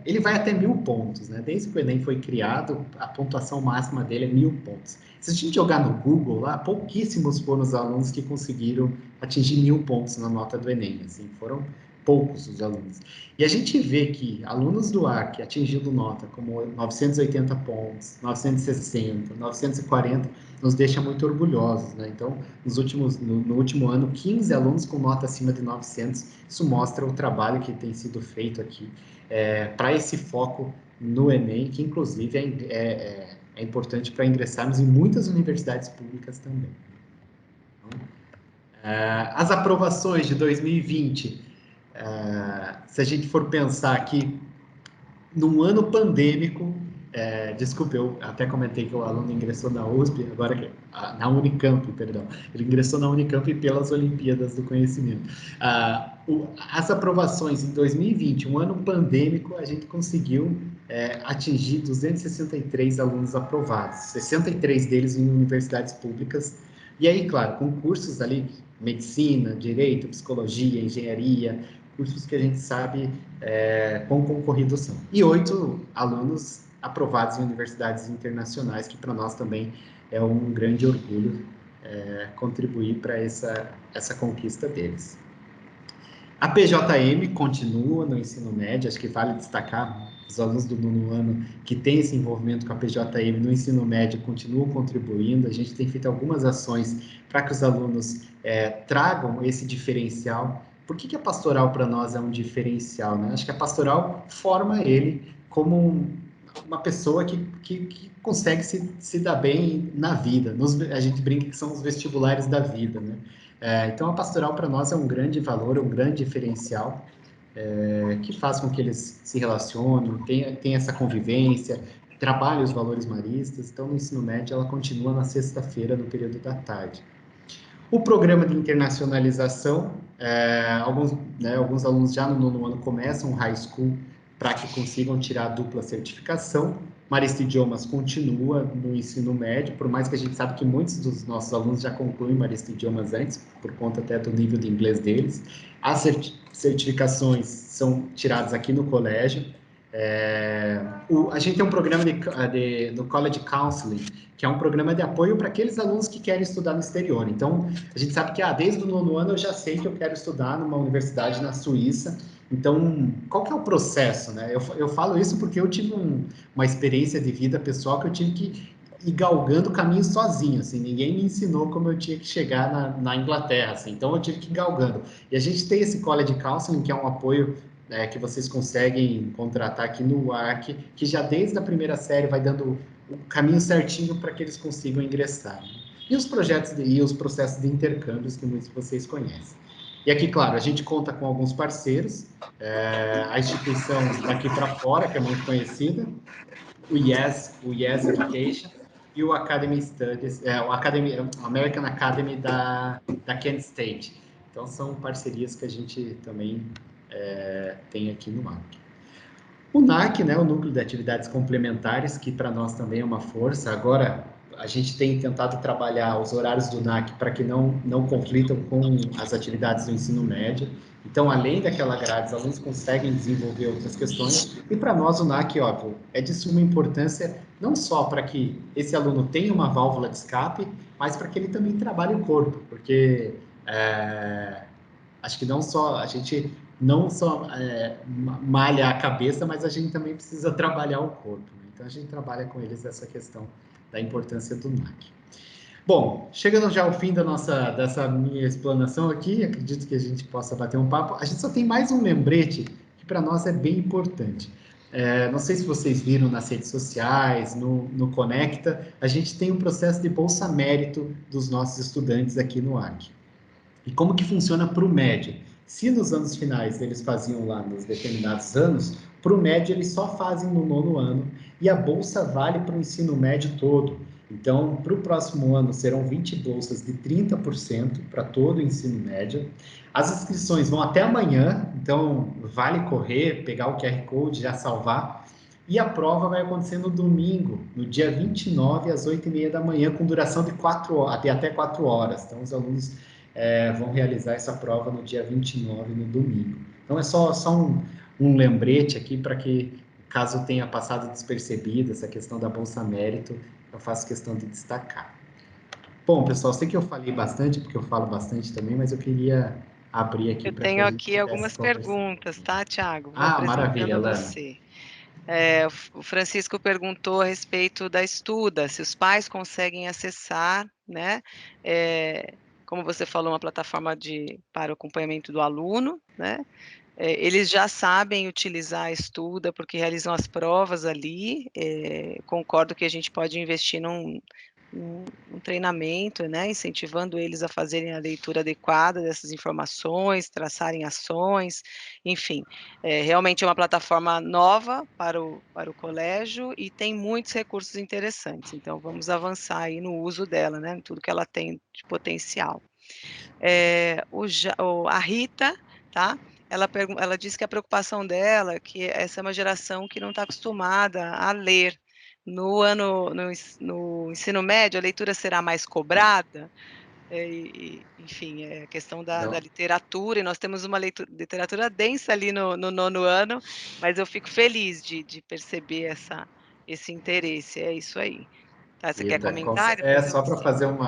ele vai até 1.000 pontos, né? Desde que o Enem foi criado, a pontuação máxima dele é 1.000 pontos. Se a gente jogar no Google lá, pouquíssimos foram os alunos que conseguiram atingir 1.000 pontos na nota do Enem, assim, foram poucos os alunos. E a gente vê que alunos do ARC atingindo nota como 980 pontos, 960, 940, nos deixa muito orgulhosos, né? Então, no último ano, 15 alunos com nota acima de 900, isso mostra o trabalho que tem sido feito aqui para esse foco no Enem, que inclusive é importante para ingressarmos em muitas universidades públicas também. Então, as aprovações de 2020, se a gente for pensar aqui, num ano pandêmico, desculpe, eu até comentei que o aluno ingressou na USP, agora na Unicamp, perdão, ele ingressou na Unicamp pelas Olimpíadas do Conhecimento. As aprovações em 2020, um ano pandêmico, a gente conseguiu atingir 263 alunos aprovados, 63 deles em universidades públicas, e aí, claro, com cursos ali, medicina, direito, psicologia, engenharia, cursos que a gente sabe quão concorridos são. E 8 alunos aprovados em universidades internacionais, que para nós também é um grande orgulho contribuir para essa conquista deles. A PJM continua no ensino médio, acho que vale destacar os alunos do 9º ano que têm esse envolvimento com a PJM no ensino médio continuam contribuindo, a gente tem feito algumas ações para que os alunos tragam esse diferencial. Por que a pastoral para nós é um diferencial, né? Acho que a pastoral forma ele como uma pessoa que consegue se dar bem na vida. A gente brinca que são os vestibulares da vida, né? Então, a pastoral para nós é um grande valor, um grande diferencial, que faz com que eles se relacionem, tenham essa convivência, trabalhem os valores maristas. Então, no ensino médio, ela continua na sexta-feira, no período da tarde. O programa de internacionalização, alguns alunos já no 9º ano começam o high school para que consigam tirar a dupla certificação. Marista Idiomas continua no ensino médio, por mais que a gente sabe que muitos dos nossos alunos já concluem Marista Idiomas antes, por conta até do nível de inglês deles. As certificações são tiradas aqui no colégio. A gente tem um programa do College Counseling, que é um programa de apoio para aqueles alunos que querem estudar no exterior. Então, a gente sabe que desde o 9º ano eu já sei que eu quero estudar numa universidade na Suíça. Então, qual que é o processo, né? Eu falo isso porque eu tive uma experiência de vida pessoal que eu tive que ir galgando o caminho sozinho, assim, ninguém me ensinou como eu tinha que chegar na Inglaterra, assim, então eu tive que ir galgando. E a gente tem esse College Counseling, que é um apoio que vocês conseguem contratar aqui no ARC, que já desde a primeira série vai dando o caminho certinho para que eles consigam ingressar. Né? E os projetos e os processos de intercâmbios que muitos de vocês conhecem. E aqui, claro, a gente conta com alguns parceiros, a instituição daqui para fora, que é muito conhecida, o Yes Education, e o Academy Studies, o American Academy da Kent State. Então, são parcerias que a gente também tem aqui no MAC. O NAC, né, o Núcleo de Atividades Complementares, que para nós também é uma força. Agora, a gente tem tentado trabalhar os horários do NAC para que não conflitam com as atividades do ensino médio. Então, além daquela grade, os alunos conseguem desenvolver outras questões. E para nós, o NAC, óbvio, é de suma importância, não só para que esse aluno tenha uma válvula de escape, mas para que ele também trabalhe o corpo, porque acho que a gente não só malha a cabeça, mas a gente também precisa trabalhar o corpo. Né? Então, a gente trabalha com eles essa questão da importância do NAC. Bom, chegando já ao fim dessa minha explanação aqui, acredito que a gente possa bater um papo. A gente só tem mais um lembrete que para nós é bem importante. Não sei se vocês viram nas redes sociais, no Conecta, a gente tem um processo de bolsa mérito dos nossos estudantes aqui no ARC. E como que funciona para o médio? Se nos anos finais eles faziam lá nos determinados anos, para o médio eles só fazem no 9º ano e a bolsa vale para o ensino médio todo. Então, para o próximo ano serão 20 bolsas de 30% para todo o ensino médio. As inscrições vão até amanhã, então vale correr, pegar o QR Code, já salvar. E a prova vai acontecer no domingo, no dia 29, às 8h30 da manhã, com duração de até 4 horas. Então, os alunos vão realizar essa prova no dia 29, no domingo. Então, é só um lembrete aqui para que, caso tenha passado despercebido essa questão da Bolsa Mérito, eu faço questão de destacar. Bom, pessoal, sei que eu falei bastante, porque eu falo bastante também, mas eu queria abrir aqui Eu para que tenho a gente aqui tivesse algumas conversando. perguntas, tá, Tiago? Vou Maravilha, apresentando Lana. você. O Francisco perguntou a respeito da Estuda, se os pais conseguem acessar, né? Como você falou, uma plataforma para o acompanhamento do aluno, né? Eles já sabem utilizar a Estuda porque realizam as provas ali. Concordo que a gente pode investir num treinamento, né, incentivando eles a fazerem a leitura adequada dessas informações, traçarem ações, enfim. Realmente é uma plataforma nova para o colégio e tem muitos recursos interessantes, então vamos avançar aí no uso dela, né, em tudo que ela tem de potencial. A Rita, tá? Ela disse que a preocupação dela é que essa é uma geração que não está acostumada a ler. No ensino médio, a leitura será mais cobrada, enfim, é a questão da literatura, e nós temos uma literatura densa ali no 9º ano, mas eu fico feliz de perceber esse interesse, é isso aí. Tá, você quer comentário? Só para fazer um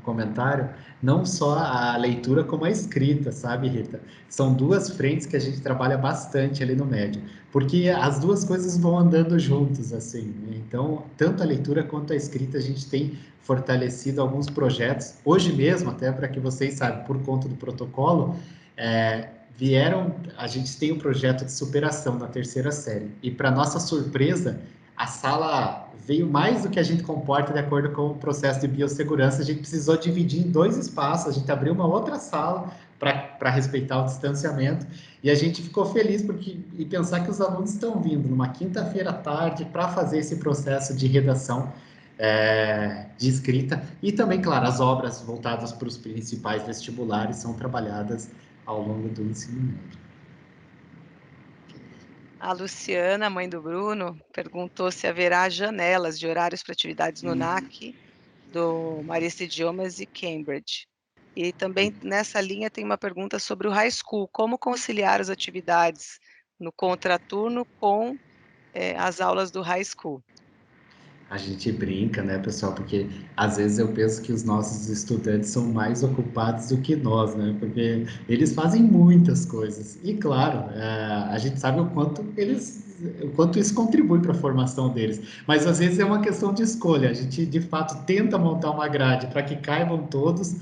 comentário, não só a leitura como a escrita, sabe, Rita? São duas frentes que a gente trabalha bastante ali no médio, porque as duas coisas vão andando juntos, assim, né? Então, tanto a leitura quanto a escrita, a gente tem fortalecido alguns projetos. Hoje mesmo, até para que vocês saibam, por conta do protocolo, a gente tem um projeto de superação na 3ª série, e para nossa surpresa, a sala veio mais do que a gente comporta de acordo com o processo de biossegurança. A gente precisou dividir em 2 espaços, a gente abriu uma outra sala para respeitar o distanciamento, e a gente ficou feliz e pensar que os alunos estão vindo numa quinta-feira à tarde para fazer esse processo de redação, de escrita, e também, claro, as obras voltadas para os principais vestibulares são trabalhadas ao longo do ensino médio. A Luciana, mãe do Bruno, perguntou se haverá janelas de horários para atividades no NAC do Marista Idiomas e Cambridge. E também nessa linha tem uma pergunta sobre o high school, como conciliar as atividades no contraturno com as aulas do high school. A gente brinca, né, pessoal? Porque às vezes eu penso que os nossos estudantes são mais ocupados do que nós, né? Porque eles fazem muitas coisas. E claro, a gente sabe o quanto isso contribui para a formação deles. Mas às vezes é uma questão de escolha. A gente de fato tenta montar uma grade para que caibam todos.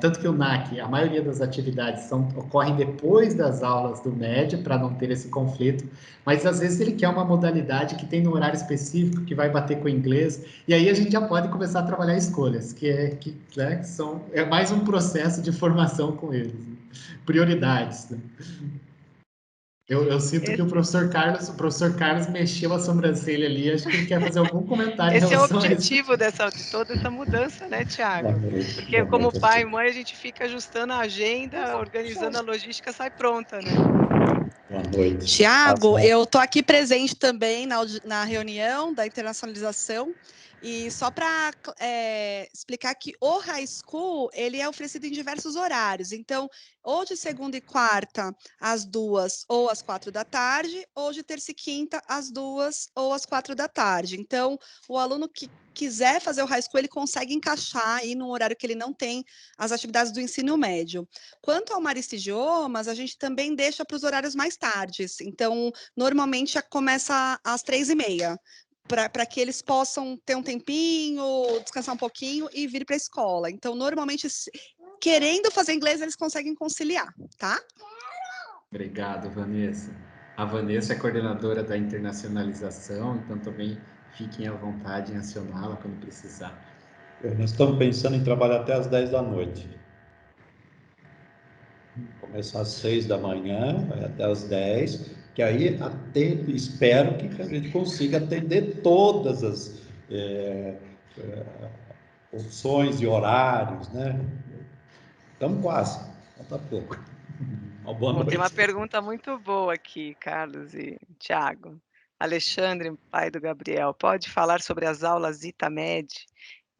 Tanto que o NAC, a maioria das atividades ocorrem depois das aulas do médio, para não ter esse conflito, mas às vezes ele quer uma modalidade que tem no horário específico, que vai bater com o inglês, e aí a gente já pode começar a trabalhar escolhas, é mais um processo de formação com eles, né? Prioridades, né? Eu sinto que o professor Carlos mexeu a sobrancelha ali, acho que ele quer fazer algum comentário em Esse é o relação a isso. objetivo de toda essa mudança, né, Tiago? Porque como pai e mãe, a gente fica ajustando a agenda, organizando a logística, sai pronta, né? Boa noite. Tiago, eu estou aqui presente também na reunião da internacionalização, e só para explicar que o high school ele é oferecido em diversos horários, então ou de segunda e quarta às 2 ou às 4 da tarde, ou de terça e quinta às 2 ou às 4 da tarde. Então, o aluno que quiser fazer o high school, ele consegue encaixar aí num horário que ele não tem as atividades do ensino médio. Quanto ao Marista Idiomas, a gente também deixa para os horários mais tardes. Então, normalmente começa às 3h30, para que eles possam ter um tempinho, descansar um pouquinho e vir para a escola. Então, normalmente, querendo fazer inglês, eles conseguem conciliar, tá? Obrigado, Vanessa. A Vanessa é coordenadora da internacionalização, então também fiquem à vontade em acioná-la quando precisar. Nós estamos pensando em trabalhar até às 10 da noite. Começar às 6 da manhã, vai até às 10, que aí espero que a gente consiga atender todas as opções e horários, né? Estamos quase, falta pouco. Uma boa noite. Tem uma pergunta muito boa aqui, Carlos e Tiago. Alexandre, pai do Gabriel, pode falar sobre as aulas ItaMed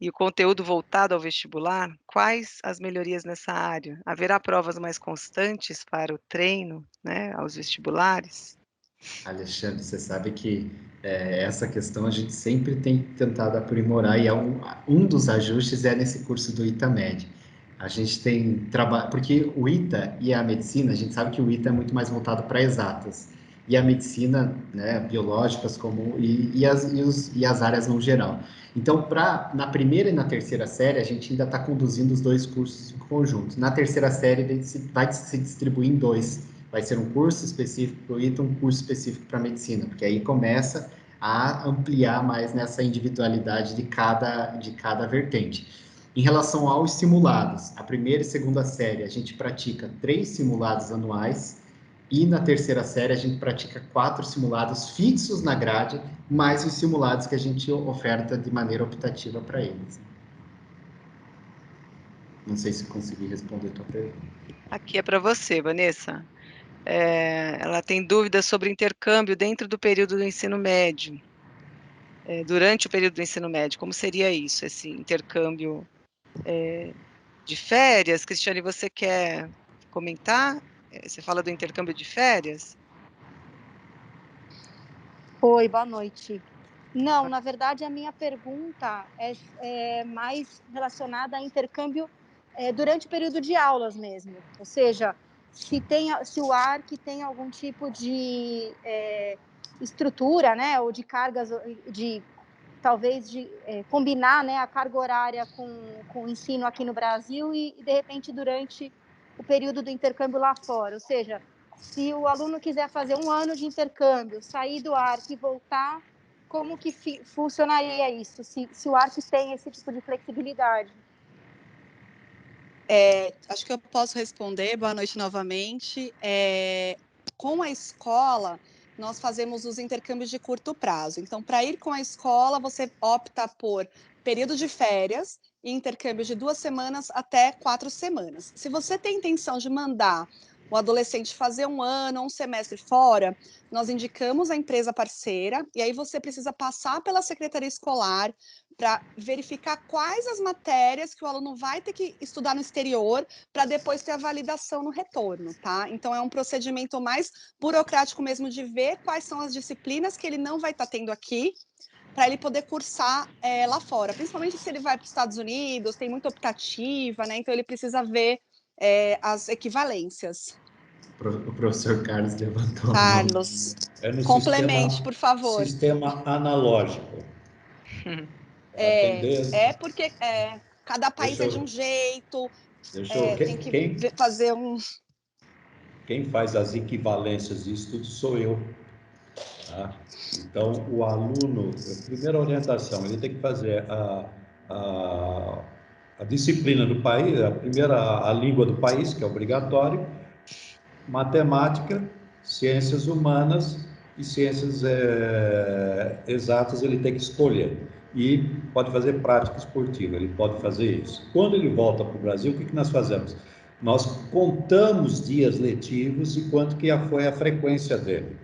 e o conteúdo voltado ao vestibular? Quais as melhorias nessa área? Haverá provas mais constantes para o treino, né, aos vestibulares? Alexandre, você sabe que essa questão a gente sempre tem tentado aprimorar e um dos ajustes é nesse curso do ItaMed. A gente tem trabalho, porque o ITA e a medicina, a gente sabe que o ITA é muito mais voltado para exatas e a medicina, né, biológicas e as áreas no geral. Então, na primeira e na terceira série, a gente ainda está conduzindo os dois cursos em conjunto. Na terceira série, ele vai se distribuir em dois. Vai ser um curso específico para o ITA, um curso específico para a medicina, porque aí começa a ampliar mais nessa individualidade de cada vertente. Em relação aos simulados, a primeira e segunda série a gente pratica 3 simulados anuais e na terceira série a gente pratica 4 simulados fixos na grade, mais os simulados que a gente oferta de maneira optativa para eles. Não sei se consegui responder a tua pergunta. Aqui é para você, Vanessa. Ela tem dúvidas sobre intercâmbio dentro do período do ensino médio. Durante o período do ensino médio, como seria isso, esse intercâmbio de férias? Cristiane, você quer comentar? Você fala do intercâmbio de férias? Oi, boa noite. Não, na verdade, a minha pergunta é mais relacionada a intercâmbio durante o período de aulas mesmo. Ou seja, se o ARC tem algum tipo de estrutura, né, ou de cargas, talvez de combinar, né, a carga horária com o ensino aqui no Brasil e, de repente, durante o período do intercâmbio lá fora. Ou seja, se o aluno quiser fazer um ano de intercâmbio, sair do ARC e voltar, como que funcionaria isso? Se o ARC tem esse tipo de flexibilidade? Acho que eu posso responder. Boa noite novamente. Com a escola, nós fazemos os intercâmbios de curto prazo. Então, para ir com a escola, você opta por período de férias e intercâmbios de 2 semanas até 4 semanas. Se você tem intenção de mandar o adolescente fazer um ano, um semestre fora, nós indicamos a empresa parceira e aí você precisa passar pela secretaria escolar para verificar quais as matérias que o aluno vai ter que estudar no exterior para depois ter a validação no retorno, tá? Então, é um procedimento mais burocrático mesmo de ver quais são as disciplinas que ele não vai estar tendo aqui para ele poder cursar lá fora. Principalmente se ele vai para os Estados Unidos, tem muita optativa, né? Então, ele precisa ver as equivalências. O professor Carlos levantou a mão. Carlos, complemente, por favor. Sistema analógico. Porque cada país é de um jeito, tem que fazer um... Quem faz as equivalências disso tudo sou eu. Tá? Então, o aluno, a primeira orientação, ele tem que fazer a disciplina do país, a língua do país, que é obrigatório, matemática, ciências humanas e ciências exatas ele tem que escolher. E pode fazer prática esportiva, ele pode fazer isso. Quando ele volta para o Brasil, o que nós fazemos? Nós contamos dias letivos e quanto que foi a frequência dele.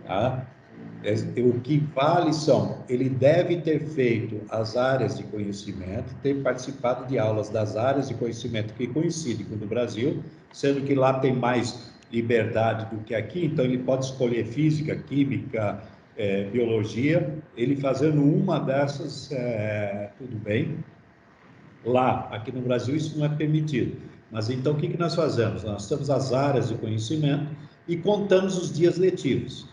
Tá? O que vale ele deve ter feito as áreas de conhecimento, ter participado de aulas das áreas de conhecimento que coincidem com o do Brasil, sendo que lá tem mais liberdade do que aqui, então ele pode escolher física, química, biologia, ele fazendo uma dessas, tudo bem. Lá, aqui no Brasil, isso não é permitido. Mas então, o que nós fazemos? Nós temos as áreas de conhecimento e contamos os dias letivos.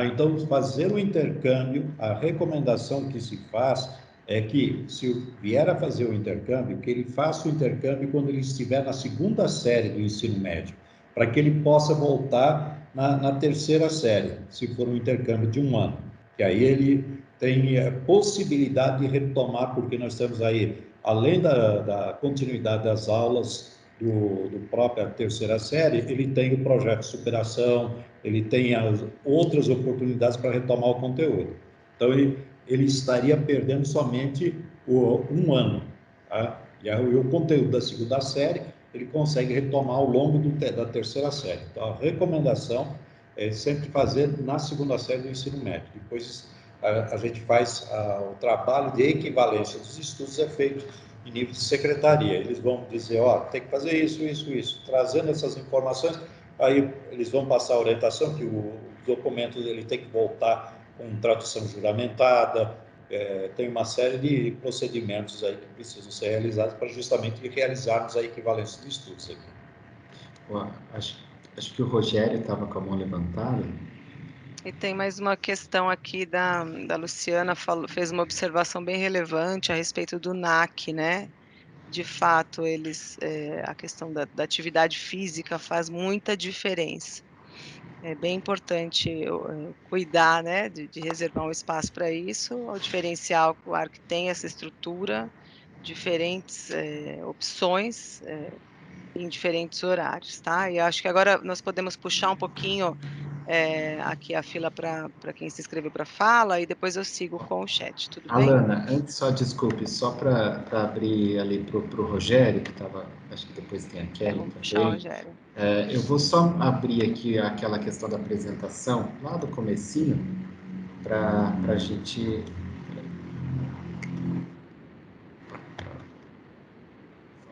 Então, fazer o intercâmbio, a recomendação que se faz é que, se vier a fazer o intercâmbio, que ele faça o intercâmbio quando ele estiver na segunda série do ensino médio, para que ele possa voltar na terceira série, se for um intercâmbio de 1 ano. Que aí ele tem a possibilidade de retomar, porque nós temos aí, além da continuidade das aulas do própria terceira série, ele tem o projeto de superação, ele tem as outras oportunidades para retomar o conteúdo. Então, ele estaria perdendo somente 1 ano. Tá? E aí, o conteúdo da segunda série, ele consegue retomar ao longo da terceira série. Então, a recomendação é sempre fazer na segunda série do ensino médio. Depois a gente faz o trabalho de equivalência dos estudos é feito em nível de secretaria. Eles vão dizer, ó, tem que fazer isso, isso, isso. Trazendo essas informações, aí eles vão passar a orientação que o documento ele tem que voltar com tradução juramentada, tem uma série de procedimentos aí que precisam ser realizados para justamente realizarmos a equivalência de estudos aqui. Acho que o Rogério estava com a mão levantada. E tem mais uma questão aqui da Luciana, fez uma observação bem relevante a respeito do NAC, né? De fato, a questão da atividade física faz muita diferença. É bem importante cuidar, né, de reservar um espaço para isso. O diferencial, o ARC tem essa estrutura, diferentes opções em diferentes horários, tá? E acho que agora nós podemos puxar um pouquinho aqui a fila para quem se inscreveu para fala e depois eu sigo com o chat, tudo bem? Alana, antes só, desculpe, só para abrir ali para o Rogério, que estava, acho que depois tem a Kelly Vamos puxar o também. Rogério. Eu vou só abrir aqui aquela questão da apresentação, lá do comecinho, para a gente...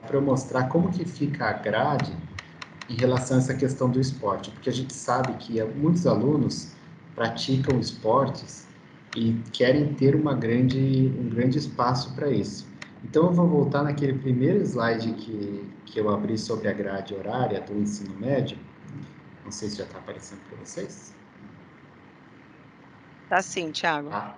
Para eu mostrar como que fica a grade em relação a essa questão do esporte, porque a gente sabe que muitos alunos praticam esportes e querem ter um grande espaço para isso. Então, eu vou voltar naquele primeiro slide que eu abri sobre a grade horária do ensino médio. Não sei se já está aparecendo para vocês. Tá sim, Thiago. Tá.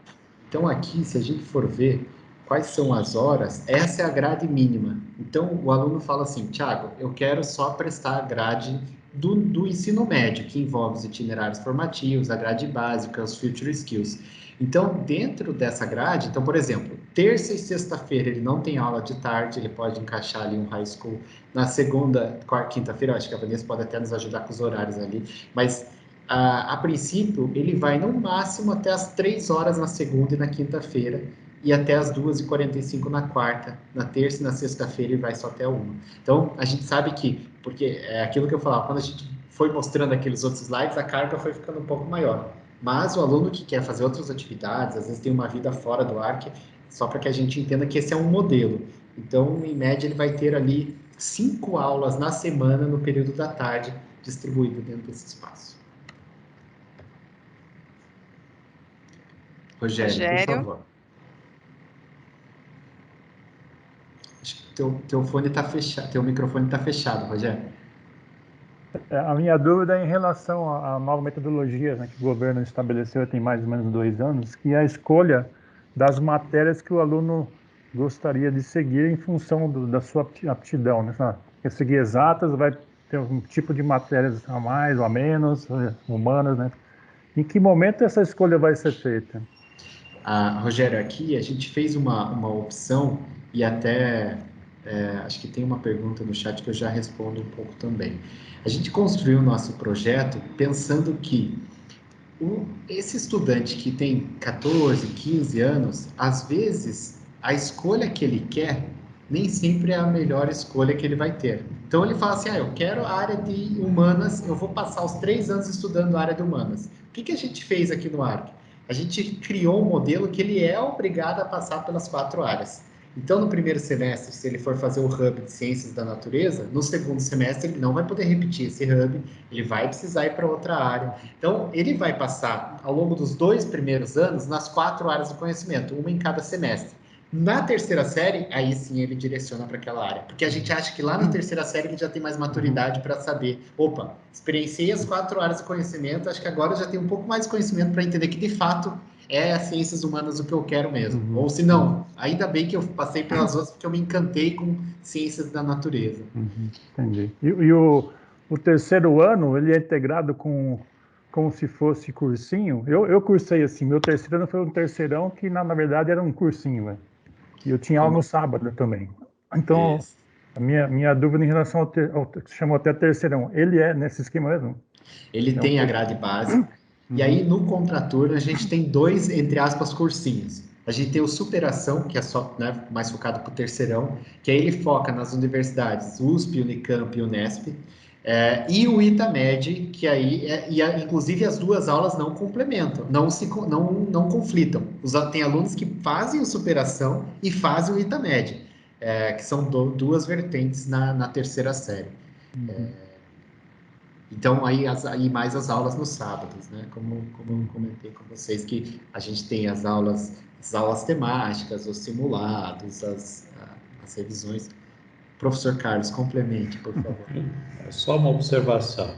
Então, aqui, se a gente for ver quais são as horas, essa é a grade mínima. Então, o aluno fala assim, Thiago, eu quero só prestar a grade do ensino médio, que envolve os itinerários formativos, a grade básica, os future skills. Então, dentro dessa grade, então, por exemplo, terça e sexta-feira ele não tem aula de tarde, ele pode encaixar ali um high school. Na segunda, quarta, quinta-feira, acho que a Vanessa pode até nos ajudar com os horários ali, mas a princípio, ele vai no máximo até as 3 horas na segunda e na quinta-feira, e até as 2h45 na quarta, na terça e na sexta-feira ele vai só até 1. Então, a gente sabe que, porque é aquilo que eu falava, quando a gente foi mostrando aqueles outros slides, a carga foi ficando um pouco maior. Mas o aluno que quer fazer outras atividades, às vezes tem uma vida fora do ARC, só para que a gente entenda que esse é um modelo. Então, em média, ele vai ter ali 5 aulas na semana no período da tarde, distribuído dentro desse espaço. Rogério, por favor. Acho que teu fone está fechado, teu microfone está fechado, Rogério. A minha dúvida é em relação à nova metodologia, né, que o governo estabeleceu tem mais ou menos 2 anos, que é a escolha das matérias que o aluno gostaria de seguir em função da sua aptidão. Né? Quer seguir exatas, vai ter um tipo de matérias a mais ou a menos, humanas, né? Em que momento essa escolha vai ser feita? Rogério, aqui a gente fez uma opção e até acho que tem uma pergunta no chat que eu já respondo um pouco também. A gente construiu o nosso projeto pensando que esse estudante que tem 14, 15 anos, às vezes a escolha que ele quer nem sempre é a melhor escolha que ele vai ter. Então ele fala assim, eu quero a área de humanas, eu vou passar os 3 anos estudando a área de humanas. O que a gente fez aqui no ARC? A gente criou um modelo que ele é obrigado a passar pelas 4 áreas. Então, no primeiro semestre, se ele for fazer o Hub de Ciências da Natureza, no segundo semestre ele não vai poder repetir esse Hub, ele vai precisar ir para outra área. Então, ele vai passar, ao longo dos 2 primeiros anos, nas 4 áreas do conhecimento, uma em cada semestre. Na terceira série, aí sim ele direciona para aquela área. Porque a gente acha que lá na terceira série ele já tem mais maturidade para saber, opa, experienciei as 4 áreas de conhecimento, acho que agora eu já tenho um pouco mais de conhecimento para entender que, de fato, é as ciências humanas o que eu quero mesmo. Ou se não, ainda bem que eu passei pelas outras, porque eu me encantei com ciências da natureza. Entendi. E o terceiro ano, ele é integrado como se fosse cursinho? Eu cursei assim, meu terceiro ano foi um terceirão que, na verdade, era um cursinho, né? E eu tinha aula no sábado também. Então, a minha dúvida em relação ao que chamou até terceirão, ele é nesse esquema mesmo? Ele tem a grade básica. E aí, no contraturno, a gente tem 2, entre aspas, cursinhos. A gente tem o Superação, que é só, né, mais focado para o terceirão, que aí ele foca nas universidades USP, Unicamp e Unesp. E o ITAMED, que aí, inclusive as duas aulas não complementam, não conflitam. Tem alunos que fazem o superação e fazem o ITAMED, que são duas vertentes na terceira série. Então, aí mais as aulas nos sábados, né? Como eu comentei com vocês, que a gente tem as aulas temáticas, os simulados, as revisões. Professor Carlos, complemente, por favor. É só uma observação.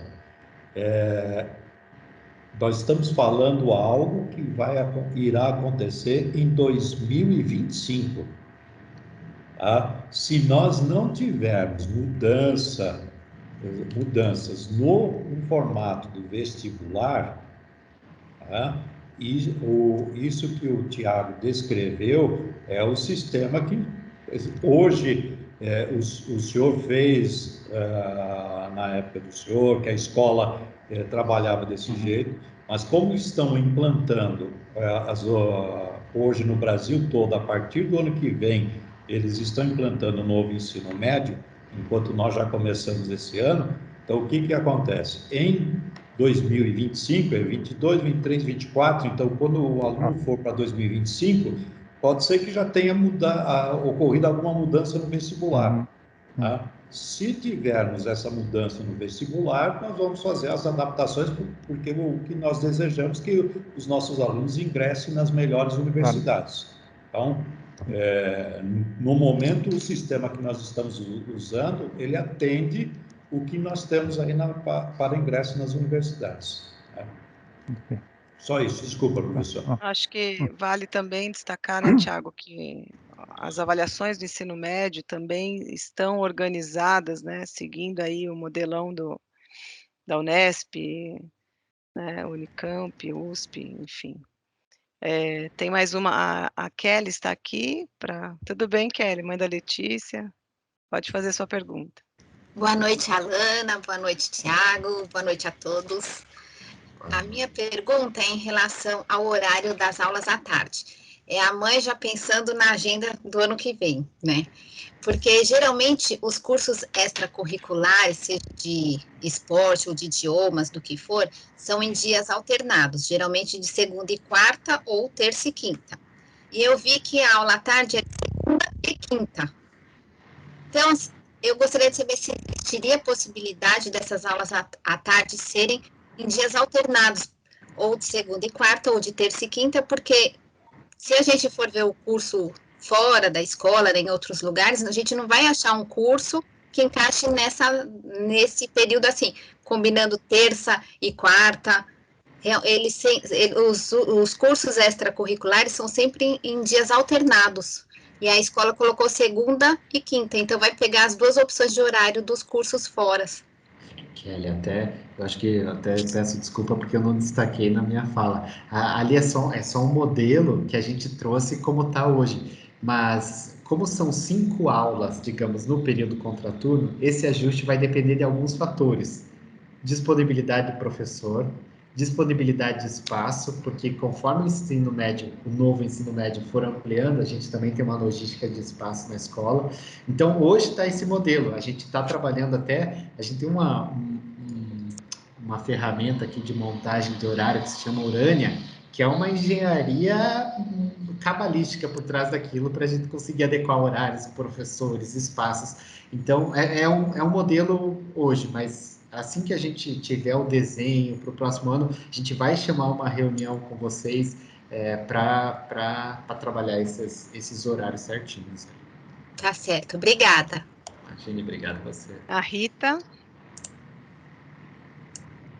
Nós estamos falando algo que irá acontecer em 2025. Tá? Se nós não tivermos mudanças no formato do vestibular, tá? Isso que o Tiago descreveu é o sistema que hoje o senhor fez na época do senhor, que a escola trabalhava desse jeito, mas como estão implantando hoje no Brasil todo, a partir do ano que vem, eles estão implantando o novo ensino médio, enquanto nós já começamos esse ano. Então, o que acontece? Em 2025, 22, 23, 24, então, quando o aluno for para 2025, pode ser que já tenha ocorrido alguma mudança no vestibular. Tá? Se tivermos essa mudança no vestibular, nós vamos fazer as adaptações, porque o que nós desejamos é que os nossos alunos ingressem nas melhores universidades. Então, no momento, o sistema que nós estamos usando, ele atende o que nós temos aí para ingresso nas universidades. Né? Só isso, desculpa, professor. Acho que vale também destacar, né, Tiago, que as avaliações do ensino médio também estão organizadas, né, seguindo aí o modelão da Unesp, né, Unicamp, USP, enfim. Tem mais uma, a Kelly está aqui. Tudo bem, Kelly? Mãe da Letícia, pode fazer sua pergunta. Boa noite, Alana, boa noite, Tiago, boa noite a todos. A minha pergunta é em relação ao horário das aulas à tarde. É a mãe já pensando na agenda do ano que vem, né? Porque geralmente os cursos extracurriculares, seja de esporte ou de idiomas, do que for, são em dias alternados, geralmente de segunda e quarta ou terça e quinta. E eu vi que a aula à tarde é de segunda e quinta. Então, eu gostaria de saber se existiria a possibilidade dessas aulas à tarde serem em dias alternados, ou de segunda e quarta, ou de terça e quinta, porque se a gente for ver o curso fora da escola, em outros lugares, a gente não vai achar um curso que encaixe nesse período assim, combinando terça e quarta. Os cursos extracurriculares são sempre em dias alternados. E a escola colocou segunda e quinta, então vai pegar as duas opções de horário dos cursos fora. Kelly, eu acho que até peço desculpa porque eu não destaquei na minha fala. Ali é só um modelo que a gente trouxe como está hoje, mas como são 5 aulas, digamos, no período contraturno, esse ajuste vai depender de alguns fatores. Disponibilidade do professor, disponibilidade de espaço, porque conforme o novo ensino médio for ampliando, a gente também tem uma logística de espaço na escola. Então, hoje está esse modelo, a gente está trabalhando a gente tem uma ferramenta aqui de montagem de horário que se chama Urânia, que é uma engenharia cabalística por trás daquilo para a gente conseguir adequar horários, professores, espaços. Então, é um modelo hoje, mas assim que a gente tiver o desenho para o próximo ano, a gente vai chamar uma reunião com vocês para trabalhar esses horários certinhos. Tá certo, obrigada. Imagine, obrigado a você. A Rita.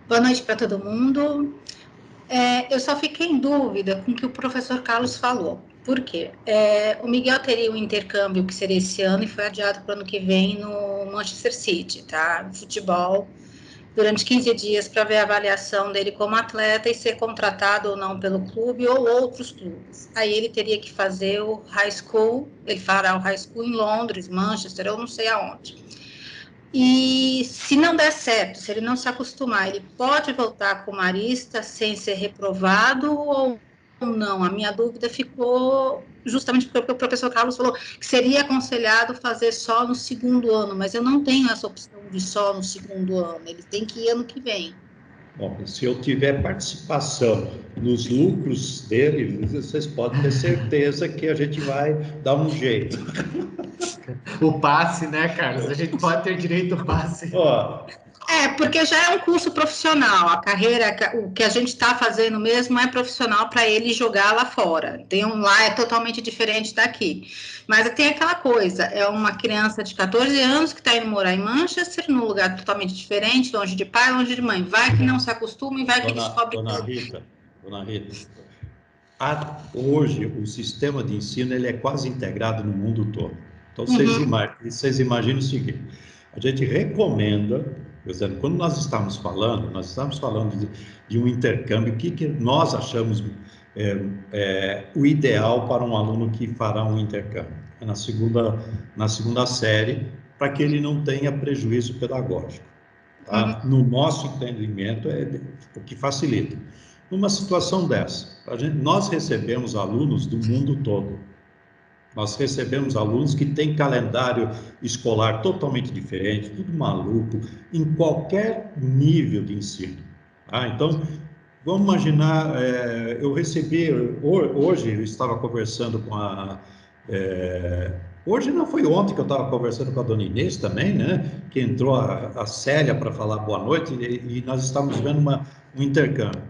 Boa noite para todo mundo. Eu só fiquei em dúvida com o que o professor Carlos falou. Por quê? O Miguel teria um intercâmbio que seria esse ano e foi adiado para o ano que vem no Manchester City, tá? Futebol, durante 15 dias para ver a avaliação dele como atleta e ser contratado ou não pelo clube ou outros clubes. Aí ele teria que fazer o high school, ele fará o high school em Londres, Manchester, eu não sei aonde. E se não der certo, se ele não se acostumar, ele pode voltar com o Marista sem ser reprovado ou não? A minha dúvida ficou justamente porque o professor Carlos falou que seria aconselhado fazer só no segundo ano, mas eu não tenho essa opção de só no segundo ano, ele tem que ir ano que vem. Bom, se eu tiver participação nos lucros dele, vocês podem ter certeza que a gente vai dar um jeito. O passe, né, Carlos? A gente pode ter direito ao passe. Ó, Porque já é um curso profissional, a carreira, o que a gente está fazendo mesmo é profissional para ele jogar lá fora. Tem lá, é totalmente diferente daqui. Mas tem aquela coisa, é uma criança de 14 anos que está indo morar em Manchester, num lugar totalmente diferente, longe de pai, longe de mãe. Vai que não se acostuma e vai que descobre... Dona Rita, hoje o sistema de ensino ele é quase integrado no mundo todo. Então, vocês imaginam o seguinte, a gente recomenda, por exemplo, quando nós estamos falando de um intercâmbio, o que nós achamos o ideal para um aluno que fará um intercâmbio? Na segunda série, para que ele não tenha prejuízo pedagógico. Tá? No nosso entendimento, é o que facilita. Numa situação dessa, nós recebemos alunos do mundo todo. Nós recebemos alunos que têm calendário escolar totalmente diferente, tudo maluco, em qualquer nível de ensino. Tá? Então, vamos imaginar, eu recebi, hoje eu estava conversando com hoje não, foi ontem que eu estava conversando com a dona Inês também, né? Que entrou a Célia para falar boa noite e nós estamos vendo um intercâmbio.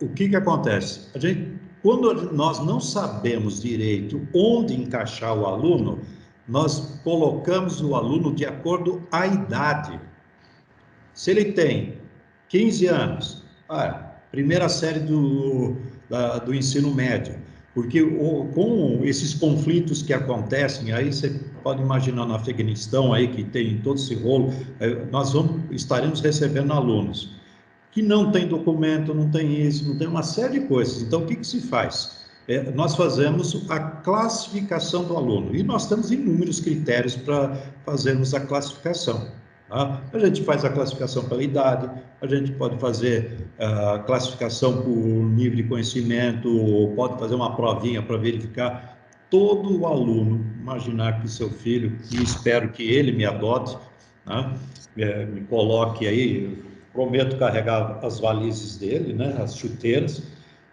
O que acontece? Quando nós não sabemos direito onde encaixar o aluno, nós colocamos o aluno de acordo à idade. Se ele tem 15 anos, primeira série do ensino médio, porque com esses conflitos que acontecem, aí você pode imaginar no Afeganistão, aí que tem todo esse rolo, nós estaremos recebendo alunos que não tem documento, não tem isso, não tem uma série de coisas. Então, o que se faz? Nós fazemos a classificação do aluno, e nós temos inúmeros critérios para fazermos a classificação. Tá? A gente faz a classificação pela idade, a gente pode fazer a classificação por nível de conhecimento, ou pode fazer uma provinha para verificar todo o aluno, imaginar que seu filho, e espero que ele me adote, tá? Me coloque aí, prometo carregar as valizes dele, né, as chuteiras,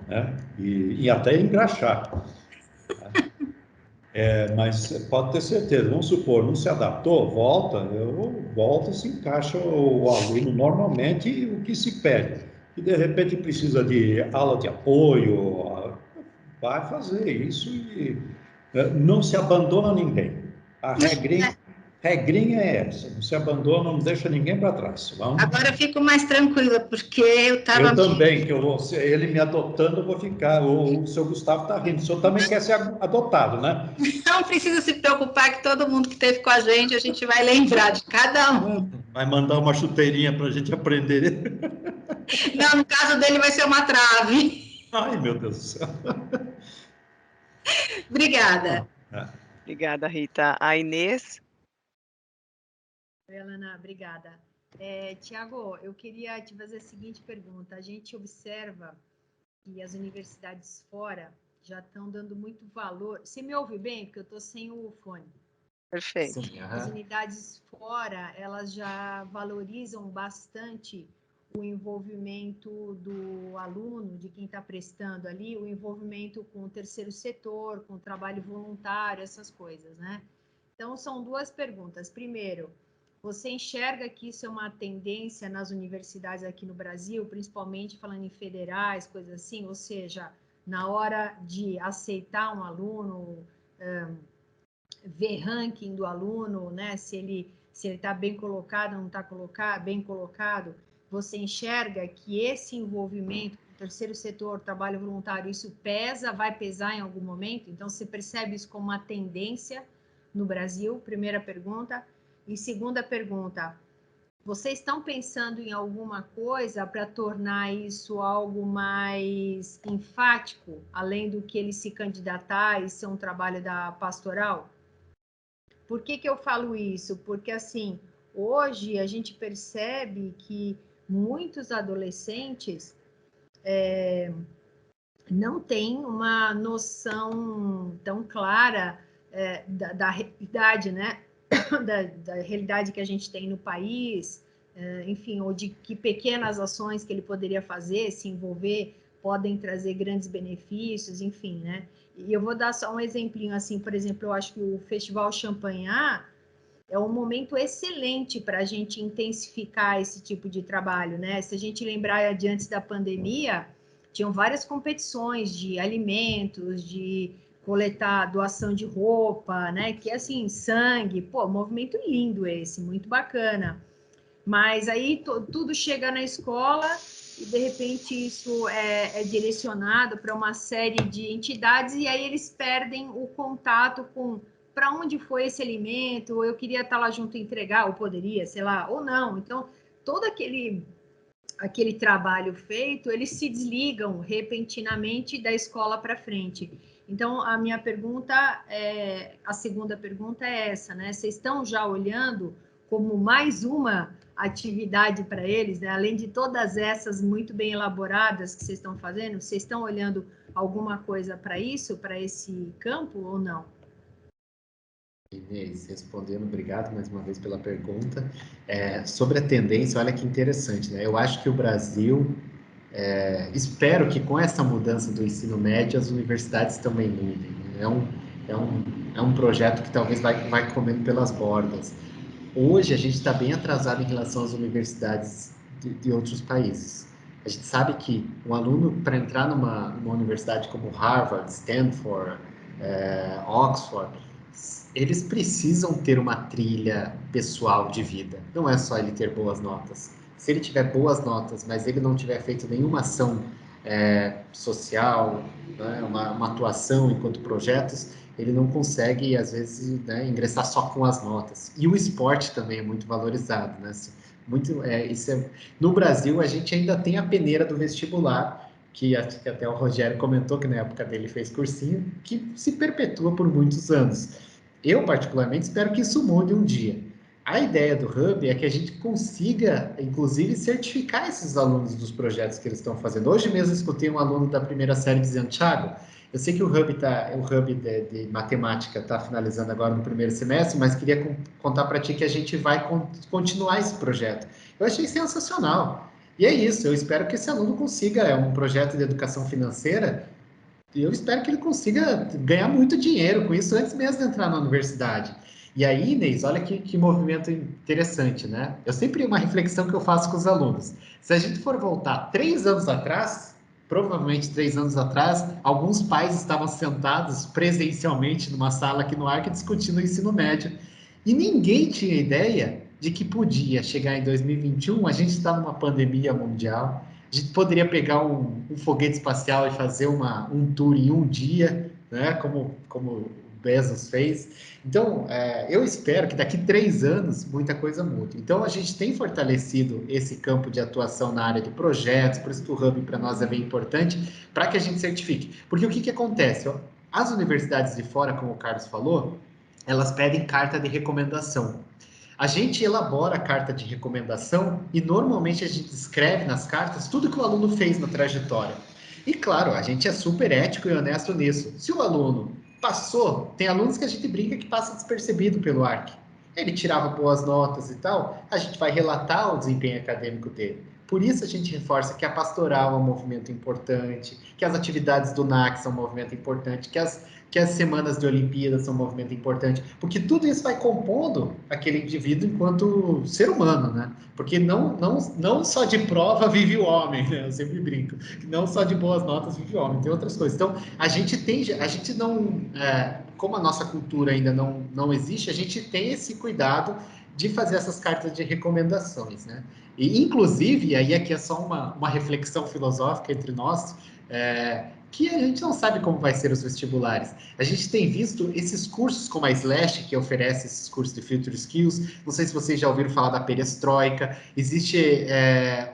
né, e até engraxar. Mas pode ter certeza, vamos supor, não se adaptou, volta e se encaixa o aluno normalmente o que se pede. E de repente precisa de aula de apoio, vai fazer isso e não se abandona ninguém. A regrinha é essa, não se abandona, não deixa ninguém para trás. Agora eu fico mais tranquila, porque eu estava... Eu também, ele me adotando, eu vou ficar. O seu Gustavo está rindo. O senhor também quer ser adotado, né? Não precisa se preocupar que todo mundo que esteve com a gente vai lembrar de cada um. Vai mandar uma chuteirinha para a gente aprender. Não, no caso dele vai ser uma trave. Ai, meu Deus do céu. Obrigada. Obrigada, Rita. A Inês? Oi, Alana, obrigada. Tiago, eu queria te fazer a seguinte pergunta. A gente observa que as universidades fora já estão dando muito valor. Você me ouve bem? Porque eu estou sem o fone. Perfeito. Sim, As unidades fora, elas já valorizam bastante o envolvimento do aluno, de quem está prestando ali, o envolvimento com o terceiro setor, com o trabalho voluntário, essas coisas, né? Então, são duas perguntas. Primeiro, você enxerga que isso é uma tendência nas universidades aqui no Brasil, principalmente falando em federais, coisas assim, ou seja, na hora de aceitar um aluno, ver ranking do aluno, né? Se ele está bem colocado, não está bem colocado, você enxerga que esse envolvimento com o terceiro setor, trabalho voluntário, isso vai pesar em algum momento? Então, você percebe isso como uma tendência no Brasil? Primeira pergunta. E segunda pergunta, vocês estão pensando em alguma coisa para tornar isso algo mais enfático, além do que ele se candidatar e ser um trabalho da pastoral? Por que eu falo isso? Porque, assim, hoje a gente percebe que muitos adolescentes não tem uma noção tão clara da realidade, né? da realidade que a gente tem no país, enfim, ou de que pequenas ações que ele poderia fazer, se envolver, podem trazer grandes benefícios, enfim, né? E eu vou dar só um exemplinho, assim, por exemplo, eu acho que o Festival Champanhar é um momento excelente para a gente intensificar esse tipo de trabalho, né? Se a gente lembrar de antes da pandemia, tinham várias competições de alimentos, de coletar doação de roupa, né? Que assim, sangue, pô, movimento lindo esse, muito bacana. Mas aí tudo chega na escola e de repente isso é direcionado para uma série de entidades e aí eles perdem o contato com para onde foi esse alimento, ou eu queria estar lá junto e entregar, ou poderia, sei lá, ou não. Então, todo aquele trabalho feito, eles se desligam repentinamente da escola para frente. Então, a minha pergunta, a segunda pergunta é essa, né? Vocês estão já olhando como mais uma atividade para eles, né? Além de todas essas muito bem elaboradas que vocês estão fazendo, vocês estão olhando alguma coisa para isso, para esse campo ou não? Inês, respondendo, obrigado mais uma vez pela pergunta. Sobre a tendência, olha que interessante, né? Eu acho que o Brasil, espero que com essa mudança do ensino médio, as universidades também mudem, né? É um projeto que talvez vai comendo pelas bordas. Hoje, a gente está bem atrasado em relação às universidades de outros países. A gente sabe que um aluno, para entrar numa universidade como Harvard, Stanford, Oxford, eles precisam ter uma trilha pessoal de vida. Não é só ele ter boas notas. Se ele tiver boas notas, mas ele não tiver feito nenhuma ação social, né, uma atuação enquanto projetos, ele não consegue, às vezes, né, ingressar só com as notas. E o esporte também é muito valorizado, né? No Brasil, a gente ainda tem a peneira do vestibular, que até o Rogério comentou que na época dele fez cursinho, que se perpetua por muitos anos. Eu, particularmente, espero que isso mude um dia. A ideia do Hub é que a gente consiga, inclusive, certificar esses alunos dos projetos que eles estão fazendo. Hoje mesmo eu escutei um aluno da primeira série dizendo, Thiago, eu sei que o Hub de matemática está finalizando agora no primeiro semestre, mas queria contar para ti que a gente vai continuar esse projeto. Eu achei sensacional. E é isso, eu espero que esse aluno consiga um projeto de educação financeira e eu espero que ele consiga ganhar muito dinheiro com isso antes mesmo de entrar na universidade. E aí, Inês, olha que movimento interessante, né? Eu sempre uma reflexão que eu faço com os alunos. Se a gente for voltar 3 anos atrás, provavelmente 3 anos atrás, alguns pais estavam sentados presencialmente numa sala aqui no Arc discutindo o ensino médio. E ninguém tinha ideia de que podia chegar em 2021, a gente está numa pandemia mundial, a gente poderia pegar um foguete espacial e fazer um tour em um dia, né? Como o Bezos fez. Então, eu espero que daqui 3 anos muita coisa mude. Então, a gente tem fortalecido esse campo de atuação na área de projetos, por isso que o Hub para nós é bem importante, para que a gente certifique. Porque o que acontece? As universidades de fora, como o Carlos falou, elas pedem carta de recomendação. A gente elabora a carta de recomendação e normalmente a gente escreve nas cartas tudo que o aluno fez na trajetória. E claro, a gente é super ético e honesto nisso. Se o aluno passou, tem alunos que a gente brinca que passa despercebido pelo ARC. Ele tirava boas notas e tal, a gente vai relatar o desempenho acadêmico dele. Por isso a gente reforça que a pastoral é um movimento importante, que as atividades do NAC são um movimento importante, que as semanas de Olimpíadas são um movimento importante, porque tudo isso vai compondo aquele indivíduo enquanto ser humano, né? Porque não só de prova vive o homem, né? Eu sempre brinco, que não só de boas notas vive o homem, tem outras coisas. Então, a gente não, como a nossa cultura ainda não existe, a gente tem esse cuidado de fazer essas cartas de recomendações, né? E, inclusive, aí aqui é só uma reflexão filosófica entre nós, que a gente não sabe como vai ser os vestibulares. A gente tem visto esses cursos como a Slash, que oferece esses cursos de Future Skills, não sei se vocês já ouviram falar da perestroika, existe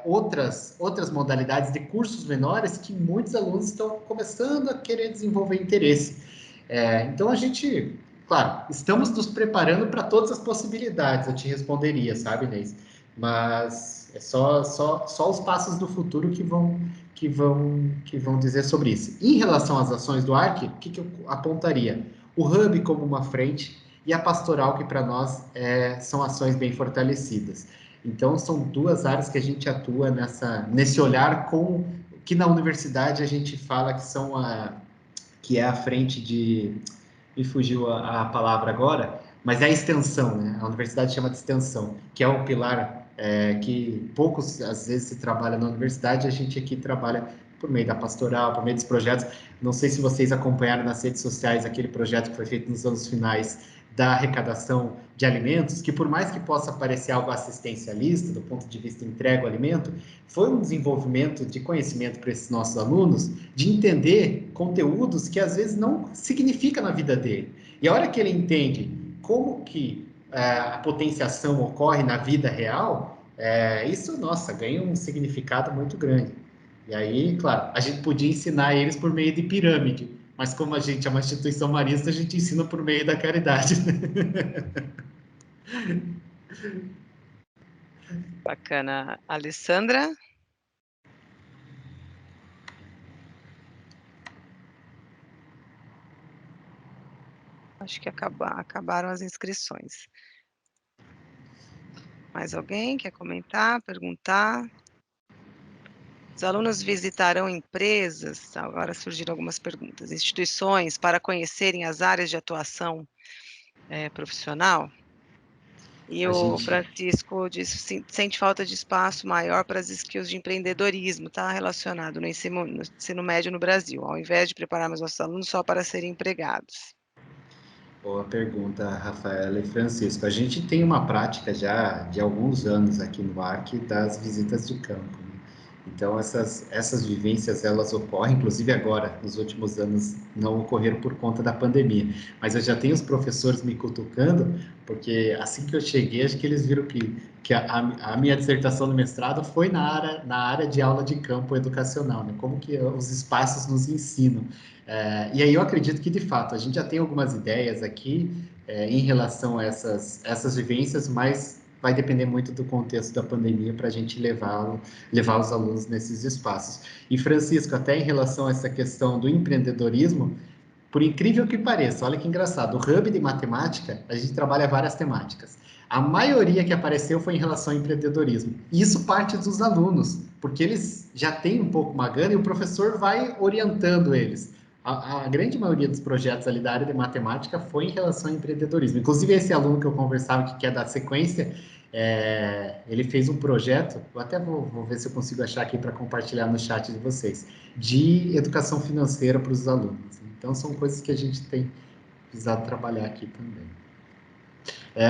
outras modalidades de cursos menores que muitos alunos estão começando a querer desenvolver interesse. Então, a gente, claro, estamos nos preparando para todas as possibilidades, eu te responderia, sabe, Inês? Mas é só os passos do futuro que vão que vão dizer sobre isso. Em relação às ações do ARC, o que eu apontaria? O Hub como uma frente e a pastoral, que para nós são ações bem fortalecidas. Então, são duas áreas que a gente atua nesse olhar que na universidade a gente fala que é a frente de... Me fugiu a palavra agora, mas é a extensão, né? A universidade chama de extensão, que é o pilar que poucos, às vezes, se trabalha na universidade, a gente aqui trabalha por meio da pastoral, por meio dos projetos. Não sei se vocês acompanharam nas redes sociais aquele projeto que foi feito nos anos finais da arrecadação de alimentos, que por mais que possa parecer algo assistencialista, do ponto de vista de entrega ao alimento, foi um desenvolvimento de conhecimento para esses nossos alunos, de entender conteúdos que às vezes não significa na vida dele. E a hora que ele entende como que a potenciação ocorre na vida real, isso, nossa, ganha um significado muito grande. E aí, claro, a gente podia ensinar eles por meio de pirâmide, mas como a gente é uma instituição marista, a gente ensina por meio da caridade. Bacana. Alessandra? Acho que acabaram as inscrições. Mais alguém quer comentar, perguntar? Os alunos visitarão empresas, agora surgiram algumas perguntas, instituições, para conhecerem as áreas de atuação profissional? E o Francisco disse, sente falta de espaço maior para as skills de empreendedorismo, está relacionado no ensino médio no Brasil, ao invés de prepararmos nossos alunos só para serem empregados. Boa pergunta, Rafaela e Francisco. A gente tem uma prática já de alguns anos aqui no ARC das visitas de campo, né? Então, essas vivências, elas ocorrem, inclusive agora, nos últimos anos, não ocorreram por conta da pandemia. Mas eu já tenho os professores me cutucando, porque assim que eu cheguei, acho que eles viram que a minha dissertação no mestrado foi na área de aula de campo educacional, né? Como que os espaços nos ensinam. E aí eu acredito que, de fato, a gente já tem algumas ideias aqui em relação a essas vivências, mas vai depender muito do contexto da pandemia para a gente levar os alunos nesses espaços. E, Francisco, até em relação a essa questão do empreendedorismo, por incrível que pareça, olha que engraçado, o Hub de Matemática, a gente trabalha várias temáticas. A maioria que apareceu foi em relação ao empreendedorismo. E isso parte dos alunos, porque eles já têm um pouco uma gana e o professor vai orientando eles. A grande maioria dos projetos ali da área de matemática foi em relação ao empreendedorismo. Inclusive, esse aluno que eu conversava, que quer dar sequência, ele fez um projeto, eu até vou ver se eu consigo achar aqui para compartilhar no chat de vocês, de educação financeira para os alunos. Então, são coisas que a gente tem precisado trabalhar aqui também.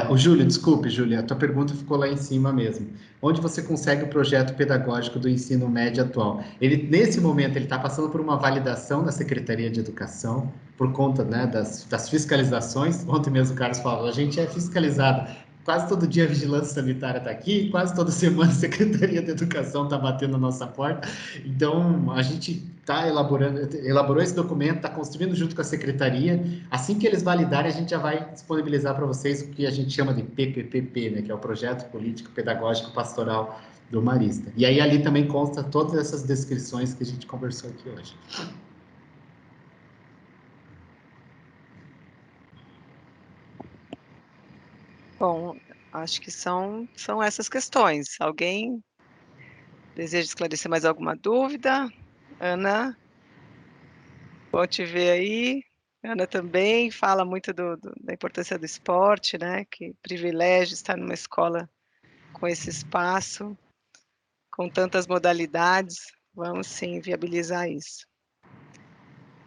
O Júlio, desculpe, Júlia, a tua pergunta ficou lá em cima mesmo. Onde você consegue o projeto pedagógico do ensino médio atual? Nesse momento, ele está passando por uma validação da Secretaria de Educação, por conta, né, das fiscalizações. Ontem mesmo o Carlos falou, a gente é fiscalizado. Quase todo dia a Vigilância Sanitária está aqui, quase toda semana a Secretaria de Educação está batendo na nossa porta. Então, a gente elaborou esse documento, está construindo junto com a Secretaria. Assim que eles validarem, a gente já vai disponibilizar para vocês o que a gente chama de PPPP, né, que é o Projeto Político Pedagógico Pastoral do Marista. E aí ali também consta todas essas descrições que a gente conversou aqui hoje. Bom, acho que são essas questões. Alguém deseja esclarecer mais alguma dúvida? Ana? Bom te ver aí. Ana também fala muito da importância do esporte, né? Que privilégio estar numa escola com esse espaço, com tantas modalidades. Vamos sim viabilizar isso.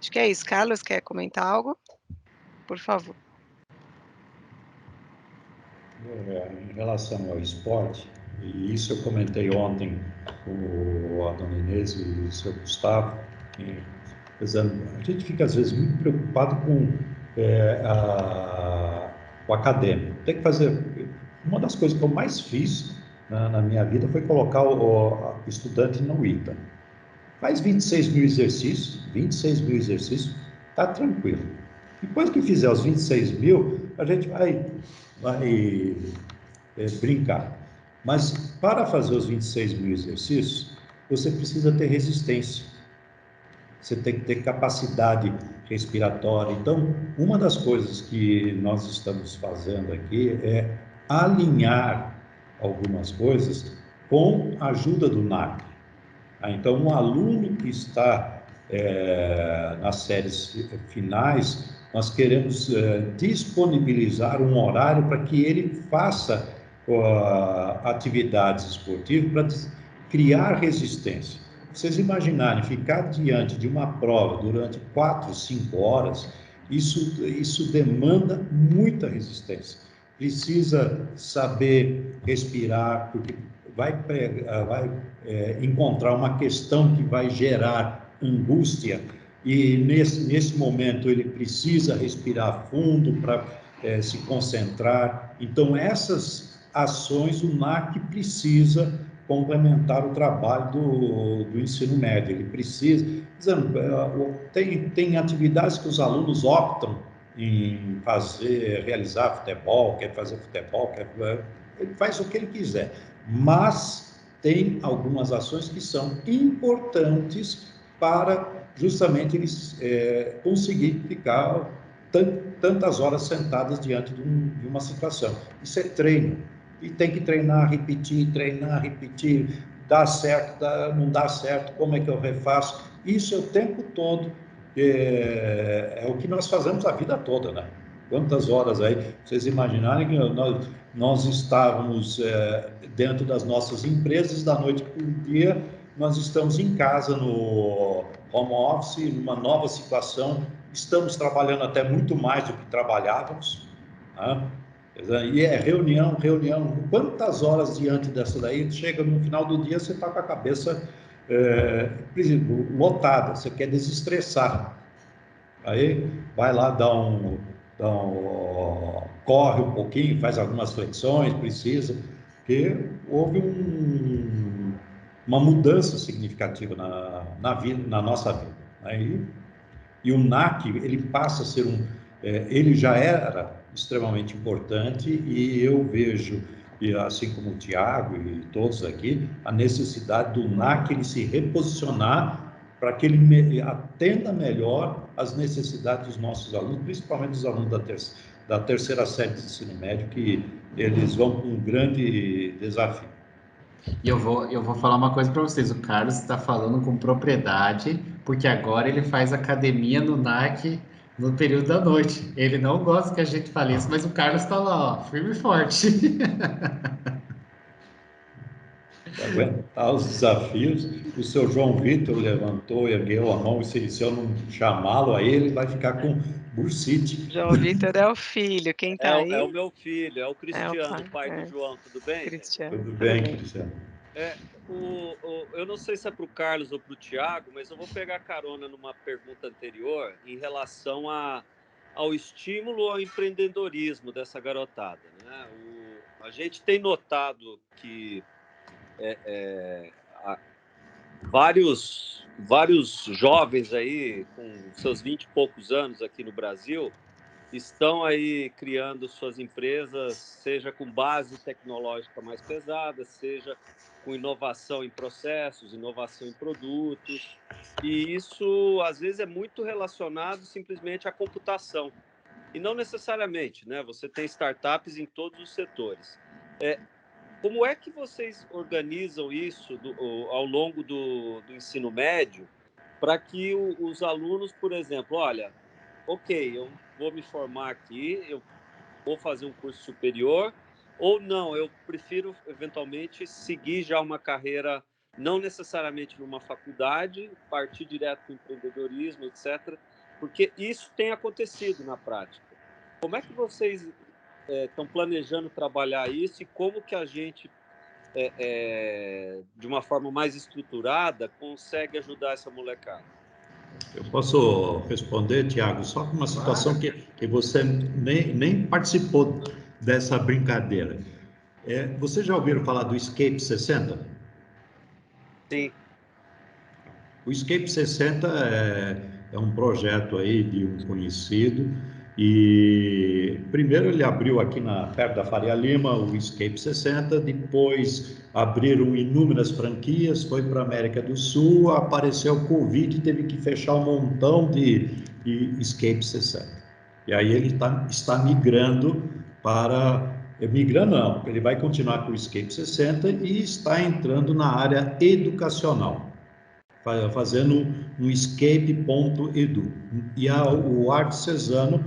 Acho que é isso. Carlos, quer comentar algo? Por favor. Em relação ao esporte, e isso eu comentei ontem com a dona Inês e o seu Gustavo, a gente fica às vezes muito preocupado com o acadêmico. Tem que fazer. Uma das coisas que eu mais fiz na minha vida foi colocar o estudante no ITA. Faz 26 mil exercícios, tá tranquilo. Depois que fizer os 26 mil, a gente vai brincar. Mas para fazer os 26 mil exercícios, você precisa ter resistência. Você tem que ter capacidade respiratória. Então, uma das coisas que nós estamos fazendo aqui é alinhar algumas coisas com a ajuda do NAC. Então, um aluno que está nas séries finais, nós queremos disponibilizar um horário para que ele faça atividades esportivas para criar resistência. Vocês imaginarem ficar diante de uma prova durante 4, 5 horas, isso demanda muita resistência. Precisa saber respirar, porque vai encontrar uma questão que vai gerar angústia, e nesse momento ele precisa respirar fundo para se concentrar. Então, essas ações o NAC precisa complementar o trabalho do ensino médio. Ele precisa... Tem atividades que os alunos optam em realizar futebol, quer fazer futebol, ele faz o que ele quiser, mas tem algumas ações que são importantes para justamente eles conseguir ficar tantas horas sentadas diante de uma situação. Isso é treino, e tem que treinar, repetir, dá certo, não dá certo, como é que eu refaço? Isso é o tempo todo, é o que nós fazemos a vida toda, né? Quantas horas aí, vocês imaginarem que nós estávamos dentro das nossas empresas, da noite para o dia, nós estamos em casa no home office, numa nova situação, estamos trabalhando até muito mais do que trabalhávamos, né? E reunião, quantas horas diante dessa daí, chega no final do dia, você está com a cabeça lotada, você quer desestressar, aí vai lá, corre um pouquinho, faz algumas flexões, precisa, porque houve uma mudança significativa na nossa vida, né? E o NAC, ele passa a ser ele já era extremamente importante, e eu vejo, assim como o Tiago e todos aqui, a necessidade do NAC ele se reposicionar para que ele atenda melhor as necessidades dos nossos alunos, principalmente os alunos da terceira série de ensino médio, que eles vão com um grande desafio. E eu vou falar uma coisa para vocês. O Carlos está falando com propriedade, porque agora ele faz academia no NAC no período da noite. Ele não gosta que a gente fale isso, mas o Carlos está lá, ó, firme e forte. Para aguentar os desafios, o seu João Vitor levantou, ergueu a mão, e se eu não chamá-lo aí, ele vai ficar com bursite. João Vitor é o filho, quem está aí? É o meu filho, é o Cristiano, pai do João. Tudo bem, Cristiano, Tudo bem, Cristiano. Eu não sei se é para o Carlos ou para o Tiago, mas eu vou pegar carona numa pergunta anterior em relação ao estímulo ao empreendedorismo dessa garotada, né? A gente tem notado que vários jovens aí com seus 20 e poucos anos aqui no Brasil estão aí criando suas empresas, seja com base tecnológica mais pesada, seja com inovação em processos, inovação em produtos, e isso às vezes é muito relacionado simplesmente à computação, e não necessariamente, né? Você tem startups em todos os setores. Como é que vocês organizam isso ao longo do ensino médio para que os alunos, por exemplo, olha, ok, eu vou me formar aqui, eu vou fazer um curso superior, ou não, eu prefiro eventualmente seguir já uma carreira, não necessariamente numa faculdade, partir direto para o empreendedorismo, etc., porque isso tem acontecido na prática. Como é que vocês estão planejando trabalhar isso, e como que a gente, de uma forma mais estruturada, consegue ajudar essa molecada? Eu posso responder, Tiago, só com uma situação que você nem participou dessa brincadeira. Vocês já ouviram falar do Escape 60? Sim. O Escape 60 é um projeto aí de um conhecido, E primeiro ele abriu aqui perto da Faria Lima o Escape 60, depois abriram inúmeras franquias, foi para a América do Sul, apareceu o Covid e teve que fechar um montão de Escape 60. E aí ele está migrando para... Migrando não, ele vai continuar com o Escape 60 e está entrando na área educacional, fazendo um escape.edu. E o Arte Cesano,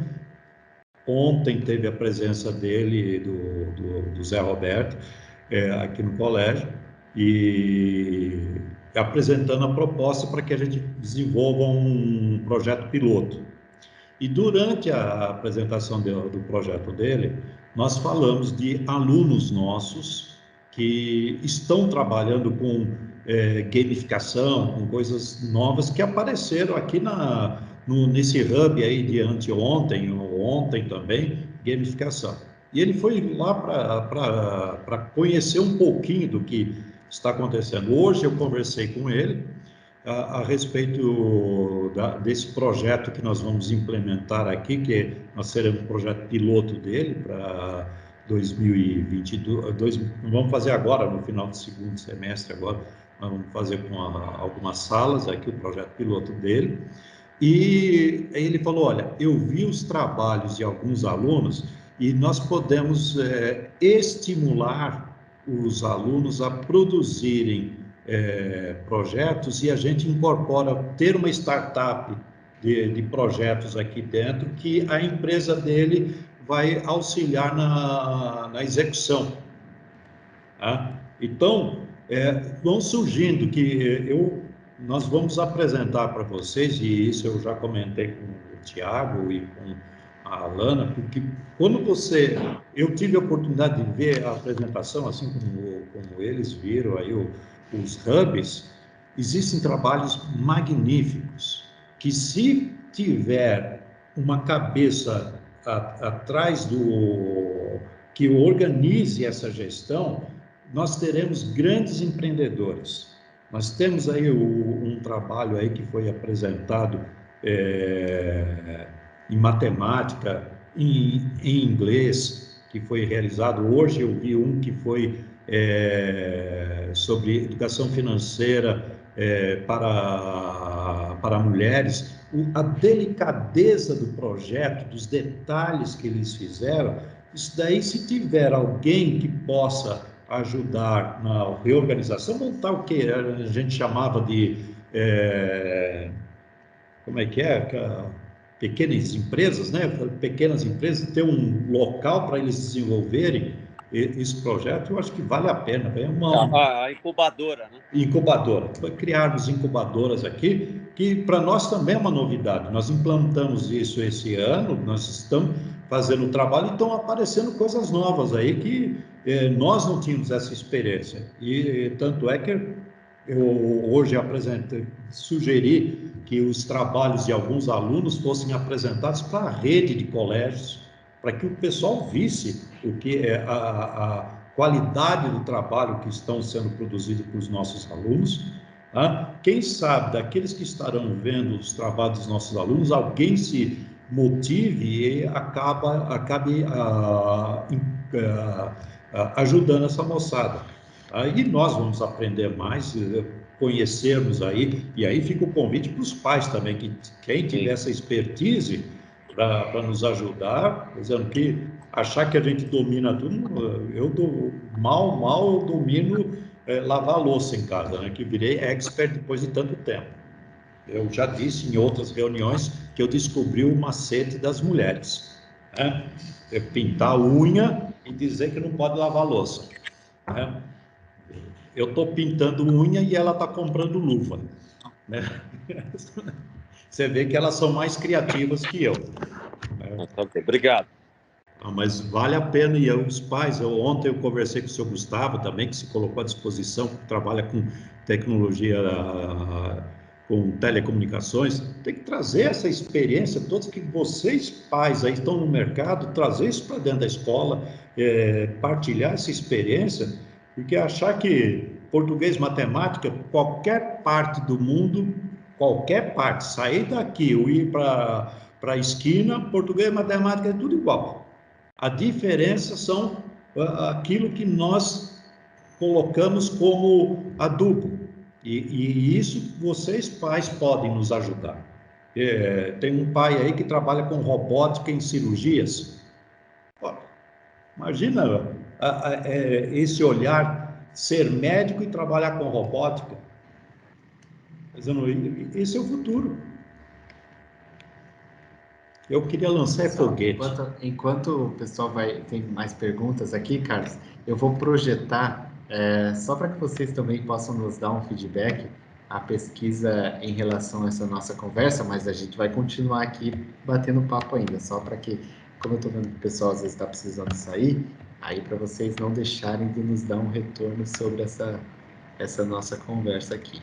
ontem teve a presença dele, do Zé Roberto, aqui no colégio, e apresentando a proposta para que a gente desenvolva um projeto piloto. E durante a apresentação do projeto dele, nós falamos de alunos nossos que estão trabalhando com gamificação, com coisas novas que apareceram aqui nesse hub aí de anteontem, ou ontem também, gamificação. E ele foi lá para conhecer um pouquinho do que está acontecendo. Hoje eu conversei com ele a respeito desse projeto que nós vamos implementar aqui, que nós teremos um projeto piloto dele para 2022, vamos fazer agora, no final do segundo semestre agora, nós vamos fazer com algumas salas aqui o projeto piloto dele. E ele falou, olha, eu vi os trabalhos de alguns alunos e nós podemos estimular os alunos a produzirem projetos, e a gente incorpora, ter uma startup de projetos aqui dentro, que a empresa dele vai auxiliar na execução. Tá? Então, vão surgindo nós vamos apresentar para vocês, e isso eu já comentei com o Tiago e com a Alana, porque quando eu tive a oportunidade de ver a apresentação, assim como eles viram aí os hubs, existem trabalhos magníficos, que se tiver uma cabeça atrás que organize essa gestão, nós teremos grandes empreendedores. Nós temos aí um trabalho aí que foi apresentado em matemática, em inglês, que foi realizado. Hoje eu vi um que foi sobre educação financeira para mulheres. A delicadeza do projeto, dos detalhes que eles fizeram, isso daí, se tiver alguém que possa ajudar na reorganização, montar o que a gente chamava de como é que pequenas empresas, né? Pequenas empresas, ter um local para eles desenvolverem esse projeto, eu acho que vale a pena. A incubadora, né? Incubadora. Criarmos incubadoras aqui, que para nós também é uma novidade. Nós implantamos isso esse ano, nós estamos fazendo o trabalho e estão aparecendo coisas novas aí que nós não tínhamos essa experiência. E tanto é que eu hoje sugeri que os trabalhos de alguns alunos fossem apresentados para a rede de colégios, para que o pessoal visse o que é a qualidade do trabalho que estão sendo produzido por os nossos alunos. Tá? Quem sabe, daqueles que estarão vendo os trabalhos dos nossos alunos, alguém se motive e acabe ajudando essa moçada. Aí nós vamos aprender mais, conhecermos aí, e aí fica o convite para os pais também, que quem tiver essa expertise para nos ajudar, dizendo que achar que a gente domina tudo, eu mal domino lavar a louça em casa, né? Que virei expert depois de tanto tempo. Eu já disse em outras reuniões que eu descobri o macete das mulheres, né? Pintar a unha e dizer que não pode lavar a louça, né? Eu estou pintando unha e ela está comprando luva, né? Você vê que elas são mais criativas que eu. Obrigado. Mas vale a pena, e os pais, ontem eu conversei com o senhor Gustavo também, que se colocou à disposição, que trabalha com tecnologia, com telecomunicações, tem que trazer essa experiência, todos que vocês pais aí estão no mercado, trazer isso para dentro da escola, partilhar essa experiência, porque achar que português, matemática, qualquer parte do mundo, qualquer parte, sair daqui ou ir para para a esquina, português e matemática é tudo igual. A diferença são aquilo que nós colocamos como adubo. E isso vocês, pais, podem nos ajudar. Tem um pai aí que trabalha com robótica em cirurgias. Imagina esse olhar, ser médico e trabalhar com robótica. Dizendo, esse é o futuro. Eu queria lançar foguete. Enquanto o pessoal tem mais perguntas aqui, Carlos, eu vou projetar, só para que vocês também possam nos dar um feedback, a pesquisa em relação a essa nossa conversa, mas a gente vai continuar aqui batendo papo ainda, só para que, como eu estou vendo que o pessoal às vezes está precisando sair, aí para vocês não deixarem de nos dar um retorno sobre essa nossa conversa aqui.